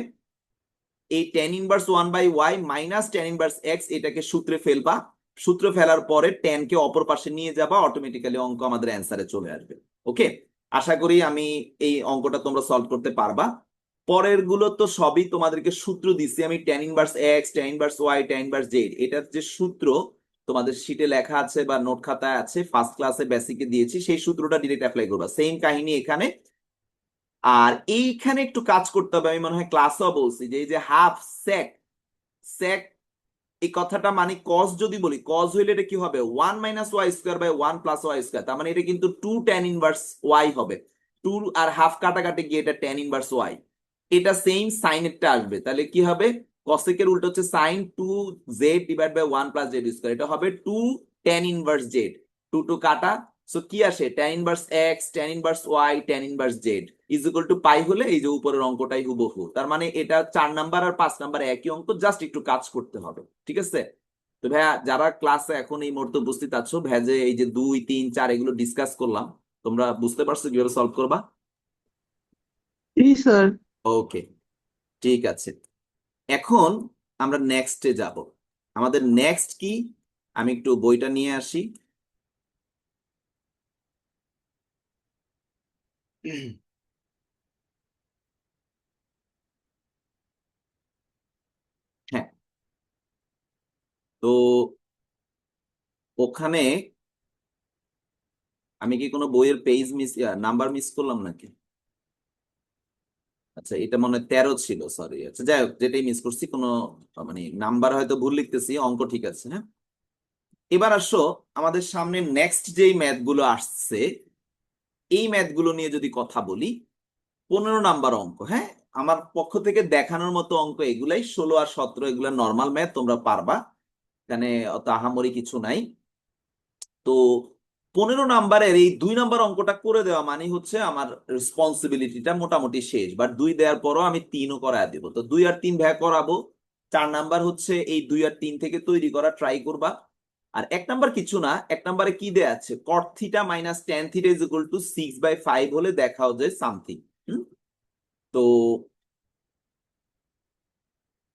এই tan inverse 1/y minus tan inverse x এটাকে সূত্রে ফেলবা, সূত্রে ফেলার পরে ট্যানকে অপর পাশে নিয়ে যাবা, অটোমেটিক্যালি অঙ্ক আমাদের অ্যান্সারে চলে আসবে। ওকে, আশা করি আমি এই অঙ্কটা তোমরা সলভ করতে পারবা। পরের গুলো তো সবই তোমাদেরকে সূত্র দিচ্ছি আমি, tan inverse x tan inverse Y tan inverse z, এটার যে সূত্র তোমাদের শিটে লেখা আছে বা নোট খাতায় আছে, ফার্স্ট ক্লাসে বেসিকে দিয়েছি, সেই সূত্রটা ডিরেক্ট অ্যাপ্লাই করবা। সেম কাহিনী এখানে। আর এইখানে একটু কাজ করতে হবে, আমি মনে হয় ক্লাসও বলছি যে এই যে হাফ সেক সেক, এই কথাটা মানে কজ যদি বলি, কজ হইলে এটা কি হবে, 1 - y² / 1 + y², তার মানে এটা কিন্তু 2 ট্যান ইনভার্স ওয়াই হবে। 2 আর হাফ কাটাকাটি গিয়ে এটা ট্যান ইনভার্স ওয়াই। এটা সেম সাইনেরটা আসবে, তাহলে কি হবে, কসেকের উল্টো হচ্ছে sign 2z divide by 1 + z², এটা হবে 2 ট্যান ইনভার্স জেড। 2 কাটা, সো কি আসে, tan inverse x tan inverse Y tan inverse Z is equal to pi, হলে এই যে উপরের অঙ্কটাই হুবহু। তার মানে এটা 4 নাম্বার আর 5 নাম্বার একই অঙ্ক, জাস্ট একটু কাজ করতে হবে, ঠিক আছে। তো ভাইয়া যারা ক্লাসে এখন এই মুহূর্তে উপস্থিত আছো, ভাইয়া যে এই যে 2 3 4 এগুলো ডিসকাস করলাম, তোমরা বুঝতে পারছো কিভাবে সলভ করবা? জি স্যার। ওকে, ঠিক আছে। এখন আমরা নেক্সটে যাব। আমাদের নেক্সট কি, আমি একটু বইটা নিয়ে আসি। হ্যাঁ, তো ওখানে আমি কি কোনো বইয়ের পেজ মিস নাম্বার মিস করলাম নাকি? আচ্ছা, এটা মনে হয় 13 ছিল, সরি। আচ্ছা যাই হোক, যেটাই মিস করছি, কোনো মানে নাম্বার হয়তো ভুল লিখতেছি, অঙ্ক ঠিক আছে। হ্যাঁ, এবার আসো আমাদের সামনে নেক্সট যেই ম্যাথ গুলো আসছে, এই ম্যাথ গুলো নিয়ে যদি কথা বলি, 15 নাম্বার অঙ্ক। হ্যাঁ, আমার পক্ষ থেকে দেখানোর মতো অঙ্ক এগুলাই, 16 আর 17 এগুলা নর্মাল ম্যাথ, তোমরা পারবা, এখানে অত আহামরি কিছু নাই। তো 15 নাম্বারের এই 2 নাম্বার অঙ্কটা করে দেওয়া মানে হচ্ছে আমার রেসপন্সিবিলিটিটা মোটামুটি শেষ, বাট 2 দেওয়ার পরও আমি 3ও করায় দেবো। তো 2 আর 3 ভাগ করাবো। 4 নাম্বার হচ্ছে এই 2 আর 3 থেকে তৈরি করা ট্রাই করবা। আর 1 নাম্বার কিছু না, 1 নাম্বারে কি দেয়া আছে, কট theta minus tan theta is equal two 6/5 হলে দেখাও যায় সামথিং। তো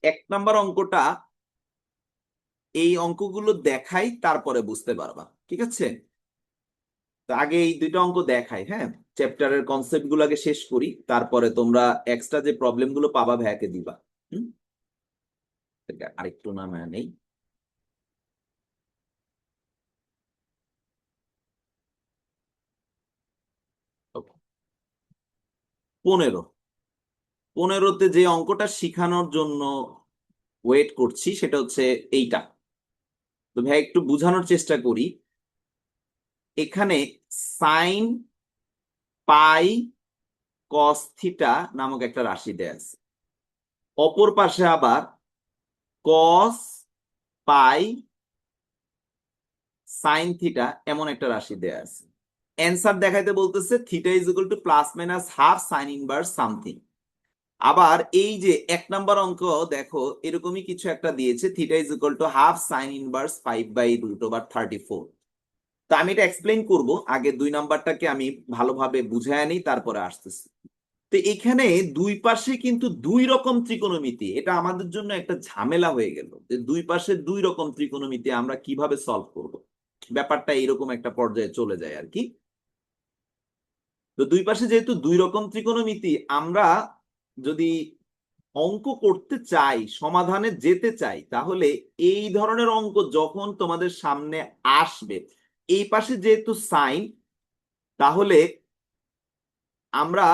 1 নাম্বার অঙ্কটা, এই অঙ্কগুলো দেখাই তারপরে বুঝতে পারবা, ঠিক আছে। তো আগে এই দুইটা অঙ্ক দেখাই, হ্যাঁ, চ্যাপ্টারের কনসেপ্ট গুলো আগে শেষ করি, তারপরে তোমরা এক্সট্রা যে প্রবলেম গুলো পাবা ভ্যাকে দিবা। হুম, আরেকটু নামায় নেই। 15 15তে যে অঙ্কটা শিখানোর জন্য ওয়েট করছি সেটা হচ্ছে এইটা। তো ভাই একটু বোঝানোর চেষ্টা করি। এখানে সাইন পাই কস থিটা নামক একটা রাশি দেয়া আছে, অপর পাশে আবার কস পাই সাইন থিটা এমন একটা রাশি দেয়া আছে। অ্যান্সার দেখাইতে বলতেছে theta is equal two plus minus half sign inverse something. আবার এই যে 1 নাম্বার অঙ্ক দেখো এরকমই কিছু একটা দিয়েছে, theta is equal to half sign inverse 5/√34। তো আমি এটা এক্সপ্লেইন করব, আগে 2 নাম্বারটাকে আমি ভালোভাবে বুঝায় নিই তারপরে আসতেছি। তো এখানে দুই পাশে কিন্তু 2 রকম ত্রিকোণমিতি, এটা আমাদের জন্য একটা ঝামেলা হয়ে গেল যে দুই পাশে 2 রকম ত্রিকোণমিতি আমরা কিভাবে সলভ করব। ব্যাপারটা এরকম একটা পর্যায়ে চলে যায় আর কি। তো দুই পাশে যেহেতু 2 রকম ত্রিকোণমিতি, আমরা যদি অঙ্ক করতে চাই, সমাধানে যেতে চাই, তাহলে এই ধরনের অঙ্ক যখন তোমাদের সামনে আসবে, এই পাশে যেহেতু সাইন, তাহলে আমরা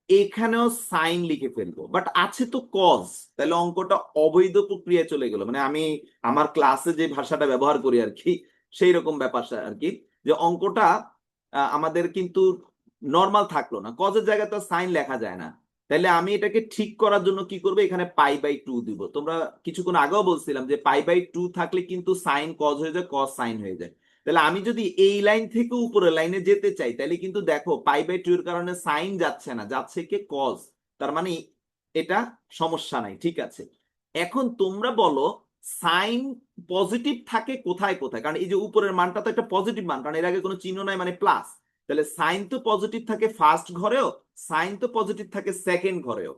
এখানেও সাইন লিখে ফেলবো, বাট আছে তো কজ, তাহলে অঙ্কটা অবৈধ প্রক্রিয়ায় চলে গেল। মানে আমি আমার ক্লাসে যে ভাষাটা ব্যবহার করি আর কি, সেই রকম ব্যাপার আর কি, যে অঙ্কটা আমাদের কিন্তু নর্মাল থাকলো না, কজের জায়গায় তো সাইন লেখা যায় না। তাহলে আমি এটাকে ঠিক করার জন্য কি করবো, এখানে π/2 দিব। তোমরা কিছুক্ষণ আগেও বলছিলাম যে π/2 থাকলে কিন্তু সাইন কজ হয়ে যায়, কজ সাইন হয়ে যায়। তাহলে আমি যদি এই লাইন থেকে উপরের লাইনে যেতে চাই, তাহলে কিন্তু দেখো π/2 এর কারণে সাইন যাচ্ছে না, যাচ্ছে কে কজ। তার মানে এটা সমস্যা নাই, ঠিক আছে। এখন তোমরা বলো সাইন পজিটিভ থাকে কোথায় কোথায়, কারণ এই যে উপরের মানটা তো একটা পজিটিভ মান, কারণ এর আগে কোনো চিহ্ন নাই মানে প্লাস। তাহলে সাইন তো পজিটিভ থাকে ফার্স্ট ঘরেও, সাইন তো পজিটিভ থাকে সেকেন্ড ঘরেও।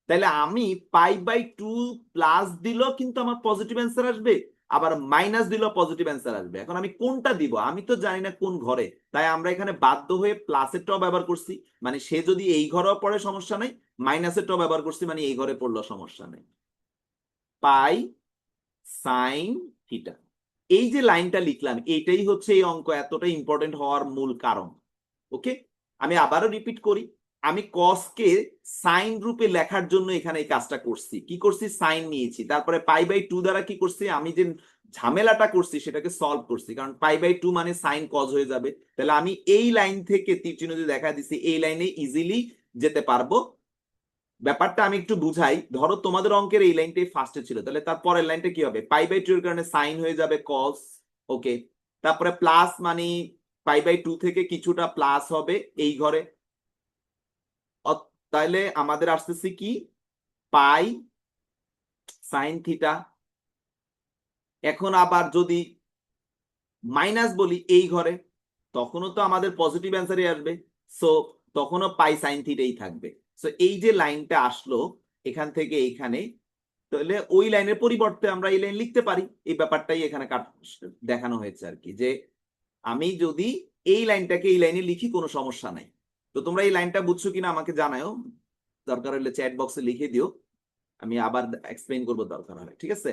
তাহলে আমি π/2 প্লাস দিলেও কিন্তু আমার পজিটিভ অ্যান্সার আসবে, আবার মাইনাস দিলেও পজিটিভ অ্যান্সার আসবে। এখন আমি কোনটা দিব আমি তো জানি না কোন ঘরে, তাই আমরা এখানে বাধ্য হয়ে প্লাসেরটাও ব্যবহার করছি, মানে সে যদি এই ঘরেও পড়ে সমস্যা নাই, মাইনাসেরটাও ব্যবহার করছি মানে এই ঘরে পড়লেও সমস্যা নেই। পাই সাইন থিটা, এই যে লাইনটা লিখলাম এইটাই হচ্ছে এই অঙ্ক এতটা ইম্পর্টেন্ট হওয়ার মূল কারণ। ওকে, আমি আবারও রিপিট করি, আমি কসকে সাইন রূপে লেখার জন্য এখানে এই কাজটা করছি। কি করছি, সাইন নিয়েছি, তারপরে π/2 দ্বারা কি করছি, আমি যে ঝামেলাটা করছি সেটাকে সলভ করছি, কারণ π/2 মানে সাইন কজ হয়ে যাবে। তাহলে আমি এই লাইন থেকে তীর চিহ্ন দিয়ে দেখা দিছি, এই লাইনে ইজিলি যেতে পারবো। ব্যাপারটা আমি একটু বুঝাই, ধরো তোমাদের অঙ্কের এই লাইনটাই ফার্স্টে ছিল, তাহলে তারপরের লাইনটা কি হবে, π/2 এর কারণে সাইন হয়ে যাবে কস। ওকে, তারপরে প্লাস মানে π/2 থেকে কিছুটা প্লাস হবে এই ঘরে, তাহলে আমাদের আসতেছে কি পাই সাইন থিটা। এখন আবার যদি মাইনাস বলি এই ঘরে, তখনও তো আমাদের পজিটিভ অ্যান্সারই আসবে, সো তখনও পাই সাইন থিটাই থাকবে। সো এই যে লাইনটা আসলো এখান থেকে এইখানে, তাহলে ওই লাইনের পরিবর্তে আমরা এই লাইন লিখতে পারি। এই ব্যাপারটাই এখানে দেখানো হয়েছে আর কি, যে আমি যদি এই লাইনটাকে এই লাইনে লিখি কোনো সমস্যা নাই। তো তোমরা এই লাইনটা বুঝছো কিনা আমাকে জানাও, দরকার হলে চ্যাট বক্সে লিখে দিও, আমি আবার এক্সপ্লেইন করবো দরকার হয়, ঠিক আছে।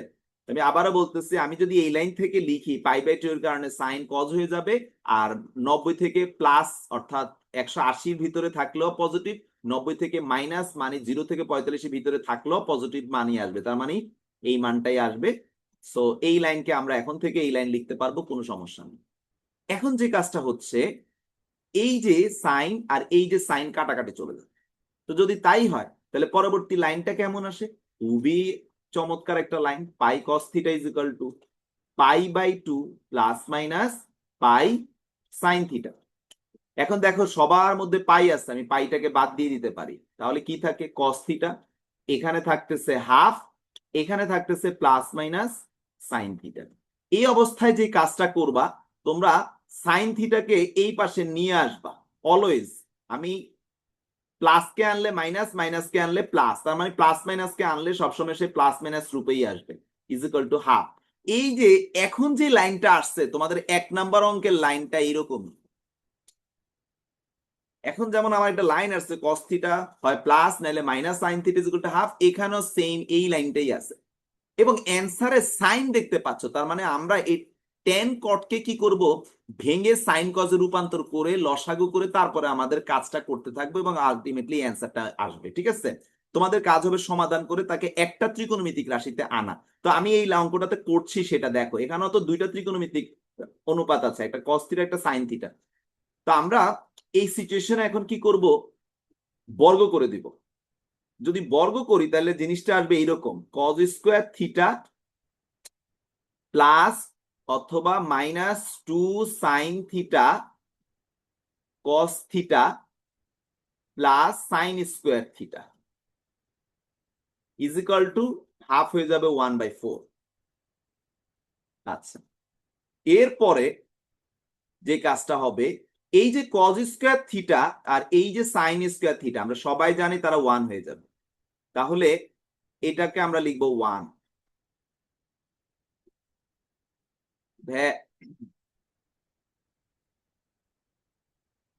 আমি আবারও বলতেছি, আমি যদি এই লাইন থেকে লিখি π/2 এর কারণে সাইন কজ হয়ে যাবে, আর 90 থেকে প্লাস অর্থাৎ 180 ভিতরে থাকলেও পজিটিভ, 90 থেকে মাইনাস মানে 0 থেকে 45 ভিতরে থাকলেও পজিটিভ মানই আসবে, তার মানে এই মানটাই আসবে। সো এই লাইনকে আমরা এখন থেকে এই লাইন লিখতে পারবো, কোনো সমস্যা নেই। এখন যে কাজটা হচ্ছে, এই যে সাইন আর এই যে সাইন কাটাকাটি চলে যাবে। তো যদি তাই হয় তাহলে পরবর্তী লাইনটা কেমন আসে, খুবই চমৎকার একটা line, pi cos theta is equal to π/2 plus minus pi sine theta. এখন দেখো সবার মধ্যে পাই আছে, আমি পাইটাকে বাদ দিয়ে দিতে পারি, তাহলে কি থাকে কস থিটা, এখানে থাকতেছে হাফ, এখানে থাকতেছে প্লাস মাইনাস সাইন থিটা। এই অবস্থায় যে কাজটা করবা, তোমরা সাইন থিটাকে এই পাশে নিয়ে আসবা অলওয়েজ। আমি প্লাসকে আনলে মাইনাস, মাইনাসকে আনলে প্লাস, তার মানে প্লাস মাইনাসকে আনলে সবসময় সে প্লাস মাইনাস রূপেই আসবে, ইজ ইকুয়াল টু হাফ। এই যে এখন যে লাইনটা আসছে তোমাদের 1 নাম্বার অঙ্কের লাইনটা এরকম। এখন যেমন আমার একটা লাইন আসছে কস থিটা হয় প্লাস নাইলে minus sine theta is equal to half, এখানেও সেম এই লাইনটাই আছে এবং অ্যানসারে সাইন দেখতে পাচ্ছ, তার মানে আমরা টেন কটকে কি করব, ভেঙে সাইন কজে রূপান্তর করে লসাগু করে তারপরে আমাদের কাজটা করতে থাকবো এবং আলটিমেটলি অ্যান্সারটা আসবে। ঠিক আছে, তোমাদের কাজ হবে সমাধান করে তাকে একটা ত্রিকোণমিতিক রাশিতে আনা। তো আমি এই অঙ্কটাতে করছি, সেটা দেখো এখানেও তো দুইটা ত্রিকোণমিতিক অনুপাত আছে, একটা কস থিটা একটা সাইন থিটা। তো আমরা এই সিচুয়েশনে এখন কি করব, বর্গ করে দিব। যদি বর্গ করি তাহলে জিনিসটা আসবে এইরকম, কজ স্কোয়ার থিটা প্লাস অথবা minus 2 sine theta cos theta plus sine square theta is equal to half হয়ে যাবে 1/4। আচ্ছা, এরপরে যে কাজটা হবে, এই যে কজ স্কোয়ার থিটা আর এই যে সাইন স্কোয়ার থিটা আমরা সবাই জানি তারা 1 হয়ে যাবে, তাহলে এটাকে আমরা লিখবো 1।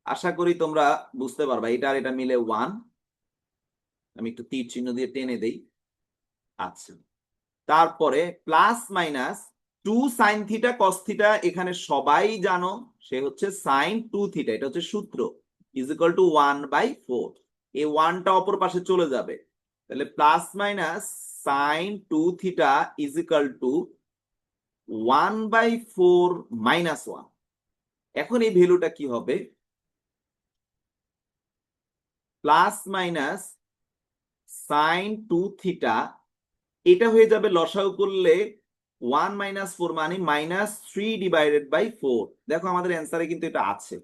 আশা করি তোমরা বুঝতে পারবা, এটা আর এটা মিলে 1। আমি একটু তীর চিহ্ন দিয়ে টেনে দেই। আচ্ছা, তারপরে plus minus 2 sine theta cos theta, এখানে সবাই জানো সে হচ্ছে সাইন 2 থিটা, এটা হচ্ছে সূত্র, ইজ ইকুয়াল টু 1/4। এই 1টা অপর পাশে চলে যাবে, তাহলে plus minus sine 2 theta is equal two 1/4 minus 1। এখন এই ভ্যালুটা কি হবে, প্লাস মাইনাস সাইন 2 থিটা, এটা হয়ে যাবে লসাগু করলে 1 - 4 মানে -3/4। দেখো আমাদের অ্যান্সারে কিন্তু এটা আছে,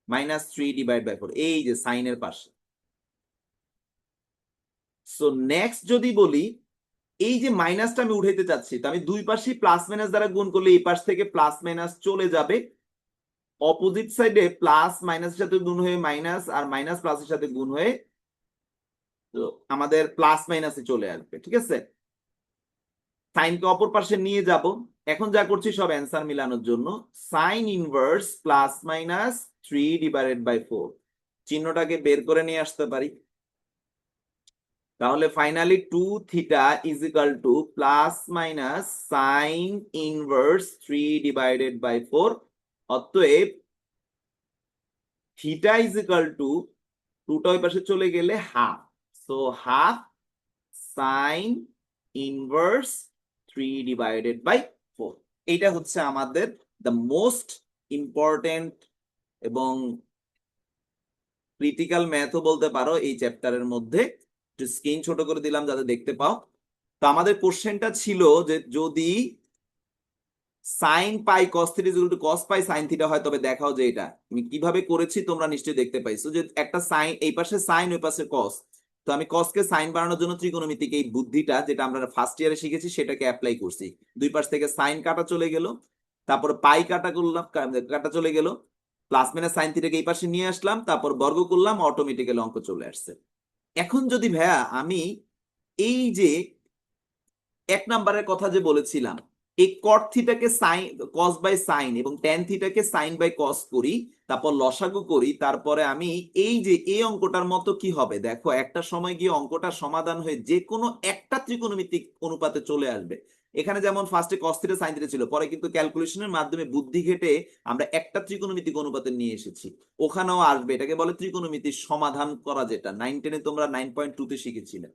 -3/4, এই যে সাইনের পাশে। সো নেক্সট যদি বলি, এই যে মাইনাসটা আমি উঠাইতে চাচ্ছি, তো আমি দুই পাশে প্লাস মাইনাস দ্বারা গুণ করলে এই পাশ থেকে প্লাস মাইনাস চলে যাবে, অপোজিট সাইডে প্লাস মাইনাসের সাথে গুণ হয়ে মাইনাস, আর মাইনাস প্লাসের সাথে গুণ হয়ে তো আমাদের প্লাস মাইনাসে চলে আসবে। ঠিক আছে, সাইনকে অপর পাশে নিয়ে যাব। এখন যা করছি সব অ্যান্সার মিলানোর জন্য, সাইন ইনভার্স +-3/4 চিহ্নটাকে বের করে নিয়ে আসতে পারি। তাহলে finally 2 theta is equal two +-sign inverse 3/4। অতএব থিটা ইজ ইকাল টু 2টা ওই পাশে চলে গেলে half, so half sign inverse 3/4। এইটা হচ্ছে আমাদের দ্য মোস্ট ইম্পর্টেন্ট এবং ক্রিটিক্যাল ম্যাথও বলতে পারো এই চ্যাপ্টারের মধ্যে। একটু স্ক্রিন ছোট করে দিলাম যাতে দেখতে পাও। তো আমাদের কোশ্চেনটা ছিল যে যদি sine pi cos theta is equal to cos pi sine theta হয়, তবে দেখাও যে এটা আমি কিভাবে করেছি, তোমরা নিশ্চয়ই দেখতে পাইছো যে একটা সাইন, এই পাশে সাইন ওই পাশে কস। তো আমি কসকে সাইন বানানোর জন্য ত্রিকোণমিতিক এই বুদ্ধিটা যেটা আমরা ফার্স্ট ইয়ারে শিখেছি সেটাকে অ্যাপ্লাই করছি। দুই পাশ থেকে সাইন কাটা চলে গেল, তারপর পাই কাটা করলাম, কাটা চলে গেল, প্লাস মাইনাস সাইন থিটাকে এই পাশে নিয়ে আসলাম, তারপর বর্গ করলাম, অটোমেটিক্যালি অঙ্ক চলে আসছে। এখন যদি ভাইয়া আমি এই যে 1 নম্বরের কথা যে বলেছিলাম, এই কট থিটাকে সাইন কস বাই সাইন এবং ট্যান থিটাকে সাইন বাই কস করি, তারপর লসাগু করি, তারপরে আমি এই যে এই অঙ্কটার মতো কি হবে দেখো, একটা সময় গিয়ে অঙ্কটা সমাধান হয়ে যে কোনো একটা ত্রিকোণমিতিক অনুপাতে চলে আসবে। এখানে যেমন ফার্স্টে কস থিটা সাইন থিটা ছিল, পরে কিন্তু ক্যালকুলেশনের মাধ্যমে বুদ্ধি ঘেটে আমরা একটা ত্রিকোণমিতিক অনুপাতে নিয়ে এসেছি, ওখানেও আসবে। এটাকে বলে ত্রিকোণমিতির সমাধান করা, যেটা 9-10-এ তোমরা 9.2-তে শিখেছিলে।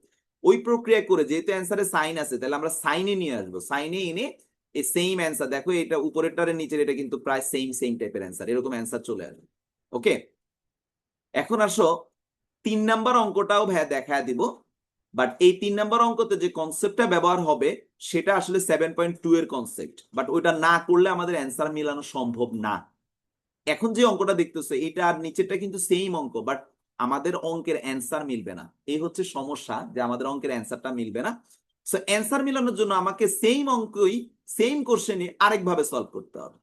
ওই প্রক্রিয়া করে যেহেতু অ্যান্সারে সাইন আছে, তাহলে আমরা সাইনে নিয়ে আসবো, সাইনে এনে এই সেম অ্যান্সার, দেখো এটা উপরেরটারে নিচের এটা কিন্তু প্রায় সেম সেম টাইপের অ্যান্সার, এরকম অ্যান্সার চলে আসবে। ওকে, এখন আসো 3 নম্বর অঙ্কটাও দেখা দিব, বাট এই 3 নম্বর অঙ্কতে যে কনসেপ্টটা ব্যবহার হবে সেটা আসলে 7.2 এর কনসেপ্ট, বাট ওইটা না করলে আমাদের অ্যান্সার মিলানো সম্ভব না। এখন যে অঙ্কটা দেখতেছো এটা আর নিচেরটা কিন্তু সেম অঙ্ক, বাট আমাদের অঙ্কের অ্যান্সার মিলবে না। এই হচ্ছে সমস্যা, যে আমাদের অঙ্কের অ্যান্সারটা মিলবে না। সো অ্যান্সার মিলানোর জন্য আমাকে সেম অঙ্কই সেম কোশ্চেনই আরেকভাবে সলভ করতে হবে।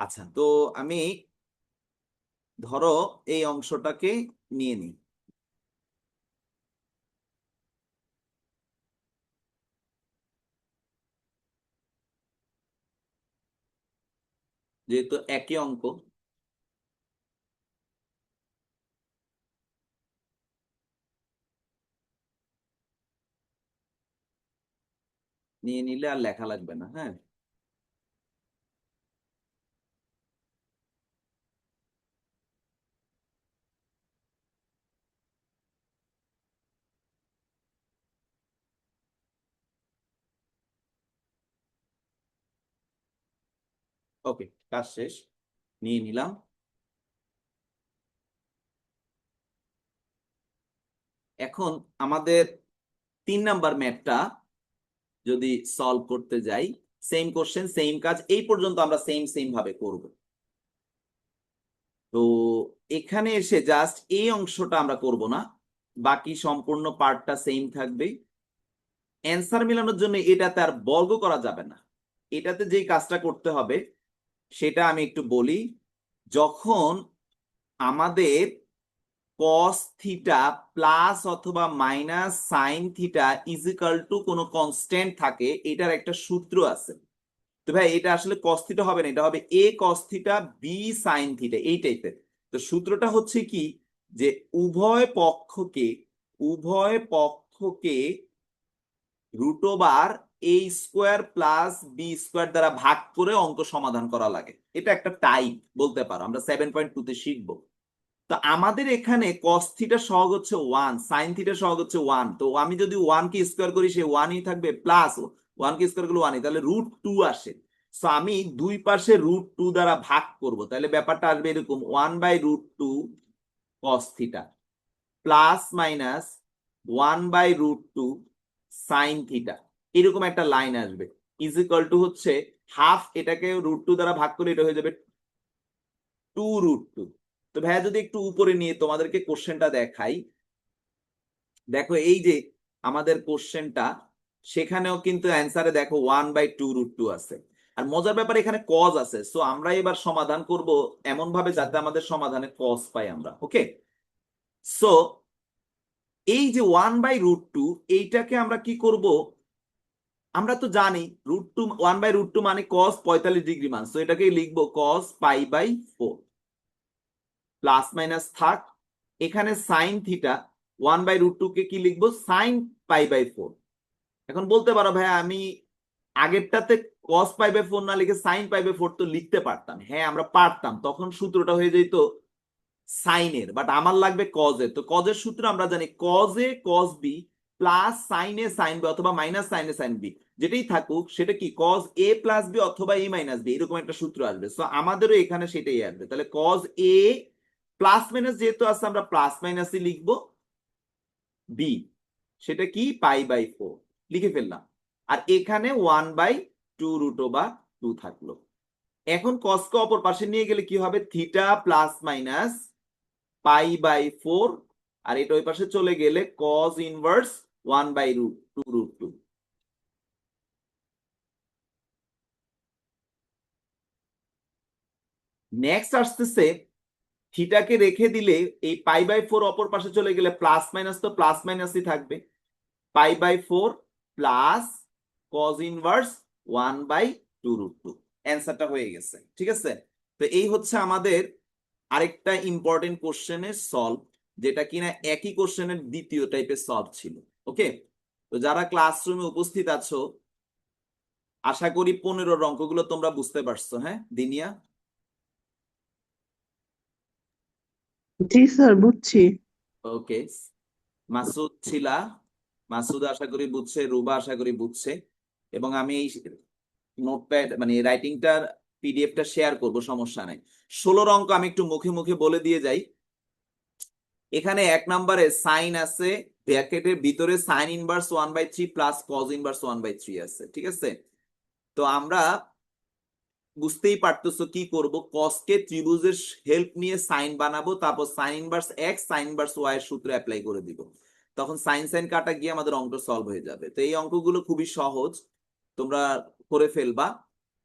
আচ্ছা, তো আমি ধরো এই অংশটাকে নিয়ে নিই। যেহেতু একই অঙ্ক। নিয়ে নিলে আর লেখা লাগবে না, হ্যাঁ। ওকে, কাজ শেষ, নিয়ে নিলাম। এখন আমাদের 3 নাম্বার ম্যাথটা যদি সলভ করতে যাই, সেম কোশ্চেন সেম কাজ, এই পর্যন্ত আমরা সেম সেম ভাবে করব। তো এখানে এসে জাস্ট এই অংশটা আমরা করব না, বাকি সম্পূর্ণ পার্টটা সেম থাকবে। অ্যান্সার মেলানোর জন্য এটাতে আর বর্গ করা যাবে না। এটাতে যেই কাজটা করতে হবে সেটা আমি একটু বলি। যখন আমাদের cos থিটা প্লাস অথবা minus sine theta equal to কোনো কনস্ট্যান্ট থাকে, এটার একটা সূত্র আছে। তো ভাই এটা আসলে cos থিটা হবে না, এটা হবে a cos theta b sine theta, এই টাইপের। তো সূত্রটা হচ্ছে কি, যে উভয় পক্ষকে root over a square plus b square দ্বারা ভাগ করে অঙ্ক সমাধান করা লাগে। এটা একটা টাইপ বলতে পারো, আমরা 7.2 তে শিখবো। তো আমাদের এখানে cos থিটা সহগ হচ্ছে 1, sin থিটা সহগ হচ্ছে 1। তো আমি যদি 1 কে স্কোয়ার করি সে 1ই থাকবে, প্লাস 1 কে স্কোয়ার করলে 1ই, তাহলে √2 আসে। সো আমি দুই পাশে √2 দ্বারা ভাগ করব, তাহলে ব্যাপারটা আসবে এরকম 1/√2 cos theta plus minus 1/√2 sin theta, এরকম একটা লাইন আসবে। ইজিক্যাল টু হচ্ছে হাফ, এটাকে √2 দ্বারা ভাগ করে এটা হয়ে যাবে 2√2। তো ভাইয়া যদি একটু উপরে নিয়ে তোমাদেরকে কোশ্চেনটা দেখাই, দেখো এই যে আমাদের কোশ্চেনটা, সেখানেও কিন্তু অ্যান্সারে দেখো 1/2√2 আছে। আর মজার ব্যাপার এখানে কজ আছে। সো আমরা এবার সমাধান করব এমন ভাবে যাতে আমাদের সমাধানে কজ পাই আমরা। ওকে, সো এই যে 1/√2, এইটাকে আমরা কি করব, আমরা তো জানি √2, 1/√2 মানে cos 45 ডিগ্রি মান, সো এটাকে লিখবো cos π/4 প্লাস মাইনাস থাক। এখানে সাইন থিটা 1/√2 কে কি লিখবো, সাইন π/4। এখন বলতে পারো ভাই আমি আগেরটাতে cos π/4 না লিখে সাইন π/4 তো লিখতে পারতাম। হ্যাঁ আমরা পারতাম, তখন সূত্রটা হয়ে যেত সাইনের, বাট আমার লাগবে কজের। তো কজের সূত্র আমরা জানি, cos a cos b plus sine a sine b অথবা minus sine a sine b, যেটাই থাকুক সেটা কি কজ এ প্লাস বি অথবা এ মাইনাস বি, এরকম একটা সূত্র আসবে। সো আমাদেরও এখানে সেটাই আসবে। তাহলে কজ এ প্লাস মাইনাস যেহেতু আছে, আমরা প্লাস মাইনাসই লিখবো, বি সেটা কি π/4 লিখে ফেললাম। আর এখানে 1/2√2 থাকলো। এখন কসকে অপর পাশে নিয়ে গেলে কি হবে, থিটা প্লাস মাইনাস π/4, আর এটা ওই পাশে চলে গেলে cos ইনভার্স 1/2√2। নেক্সট আসতেছে, থিটাকে রেখে দিলে এই π/4 অপর পাশে চলে গেলে প্লাস মাইনাস তো প্লাস মাইনাসই থাকবে, π/4 প্লাস cos ইনভার্স 1/2√2। অ্যান্সারটা হয়ে গেছে, ঠিক আছে। তো এই হচ্ছে আমাদের আরেকটা ইম্পর্টেন্ট কোশ্চেনের সলভ, যেটা কিনা একই কোশ্চেনের দ্বিতীয় টাইপের সলভ ছিল। ওকে, তো যারা ক্লাসরুমে উপস্থিত আছো, আশা করি 15 অঙ্কগুলো তোমরা বুঝতে পারছো। হ্যাঁ দিনিয়া? জি স্যার, বুঝছি। ওকে, মাসুদ ছিলা, মাসুদ আশা করি বুঝছে, রুবা আশা করি বুঝছে। এবং আমি এই নোটপ্যাড মানে রাইটিংটার পিডিএফটা শেয়ার করব, সমস্যা নাই। 16 অঙ্ক আমি একটু মুখে মুখে বলে দিয়ে যাই। এখানে 1 নম্বরে সাইন আছে, ব্র্যাকেটের ভিতরে sign inverse 1/3 plus cos inverse 1/3 আছে, ঠিক আছে। তো আমরা বুঝতেই পারতেছো কি করব, কসকে ত্রিভুজের হেল্প নিয়ে সাইন বানাবো, তারপর sine inverse x sine inverse y এর সূত্র অ্যাপ্লাই করে দিব, তখন সাইন সাইন কাটা গিয়ে আমাদের অঙ্ক সলভ হয়ে যাবে। তো এই অঙ্কগুলো খুবই সহজ, তোমরা করে ফেলবা।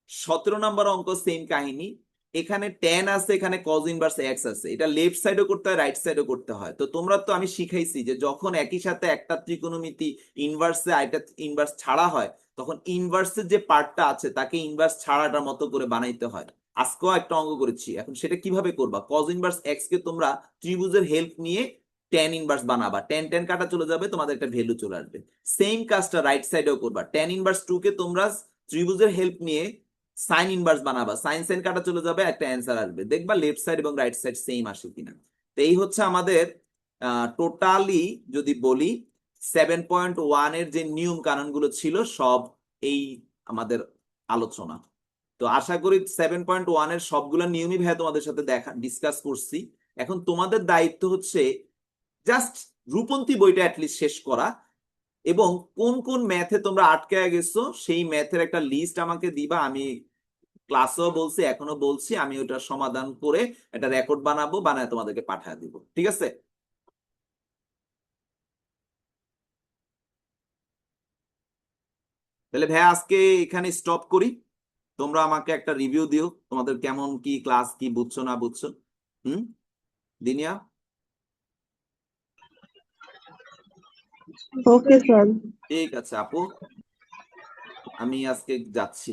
17 নম্বর অঙ্ক সেম কাহিনী, এখানে tan আছে, এখানে cos ইনভার্স x আছে, এটা লেফট সাইডও করতে হয় রাইট সাইডও করতে হয়। তো তোমরা তো আমি শিখাইছি যে যখন একই সাথে একটা ত্রিকোণমিতি ইনভার্সে আরেকটা ইনভার্স ছাড়া হয়, তখন ইনভার্সের যে পার্টটা আছে তাকে ইনভার্স ছাড়াটার মতো করে বানাইতে হয়। আজকেও একটা অঙ্ক করেছি, এখন সেটা কিভাবে করবা? কজ ইনভার্স এক্স কে তোমরা ত্রিভুজের হেল্প নিয়ে ট্যান ইনভার্স বানাবা, ট্যান ট্যান কাটা চলে যাবে, তোমাদের একটা ভ্যালু চলে আসবে। সেম কাজটা রাইট সাইডেও করবা, ট্যান ইনভার্স টু কে তোমরা ত্রিভুজের হেল্প নিয়ে সাইন ইনভার্স বানাবা, সাইন সাইন কাটা চলে যাবে, একটা অ্যান্সার আসবে, দেখবা লেফট সাইড এবং রাইট সাইড সেম আসে কিনা। তো এই হচ্ছে আমাদের টোটালি যদি বলি 7.1 এর যে নিয়ম কানুনগুলো ছিল সব এই আমাদের আলোচনা। তো আশা করি 7.1 এর সবগুলো নিয়মই ভাই তোমাদের সাথে ডিসকাস করছি। এখন তোমাদের দায়িত্ব হচ্ছে জাস্ট রূপন্তী বইটা অ্যাটলিস্ট শেষ করা, এবং কোন কোন ম্যাথে তোমরা আটকে গেছো সেই ম্যাথের একটা লিস্ট আমাকে দিবা। আমি ক্লাসেও বলছি, এখনো বলছি, আমি ওটা সমাধান করে একটা রেকর্ড বানাবো, বানায় তোমাদেরকে পাঠিয়ে দিব, ঠিক আছে? তাহলে ভাই আজকে এখানে স্টপ করি, তোমরা আমাকে একটা রিভিউ দিও তোমাদের কেমন কি ক্লাস, কি বুঝছো না বুঝছো। হুম, দিনিয়া? Okay sir. ঠিক আছে আপু, আমি আজকে যাচ্ছি।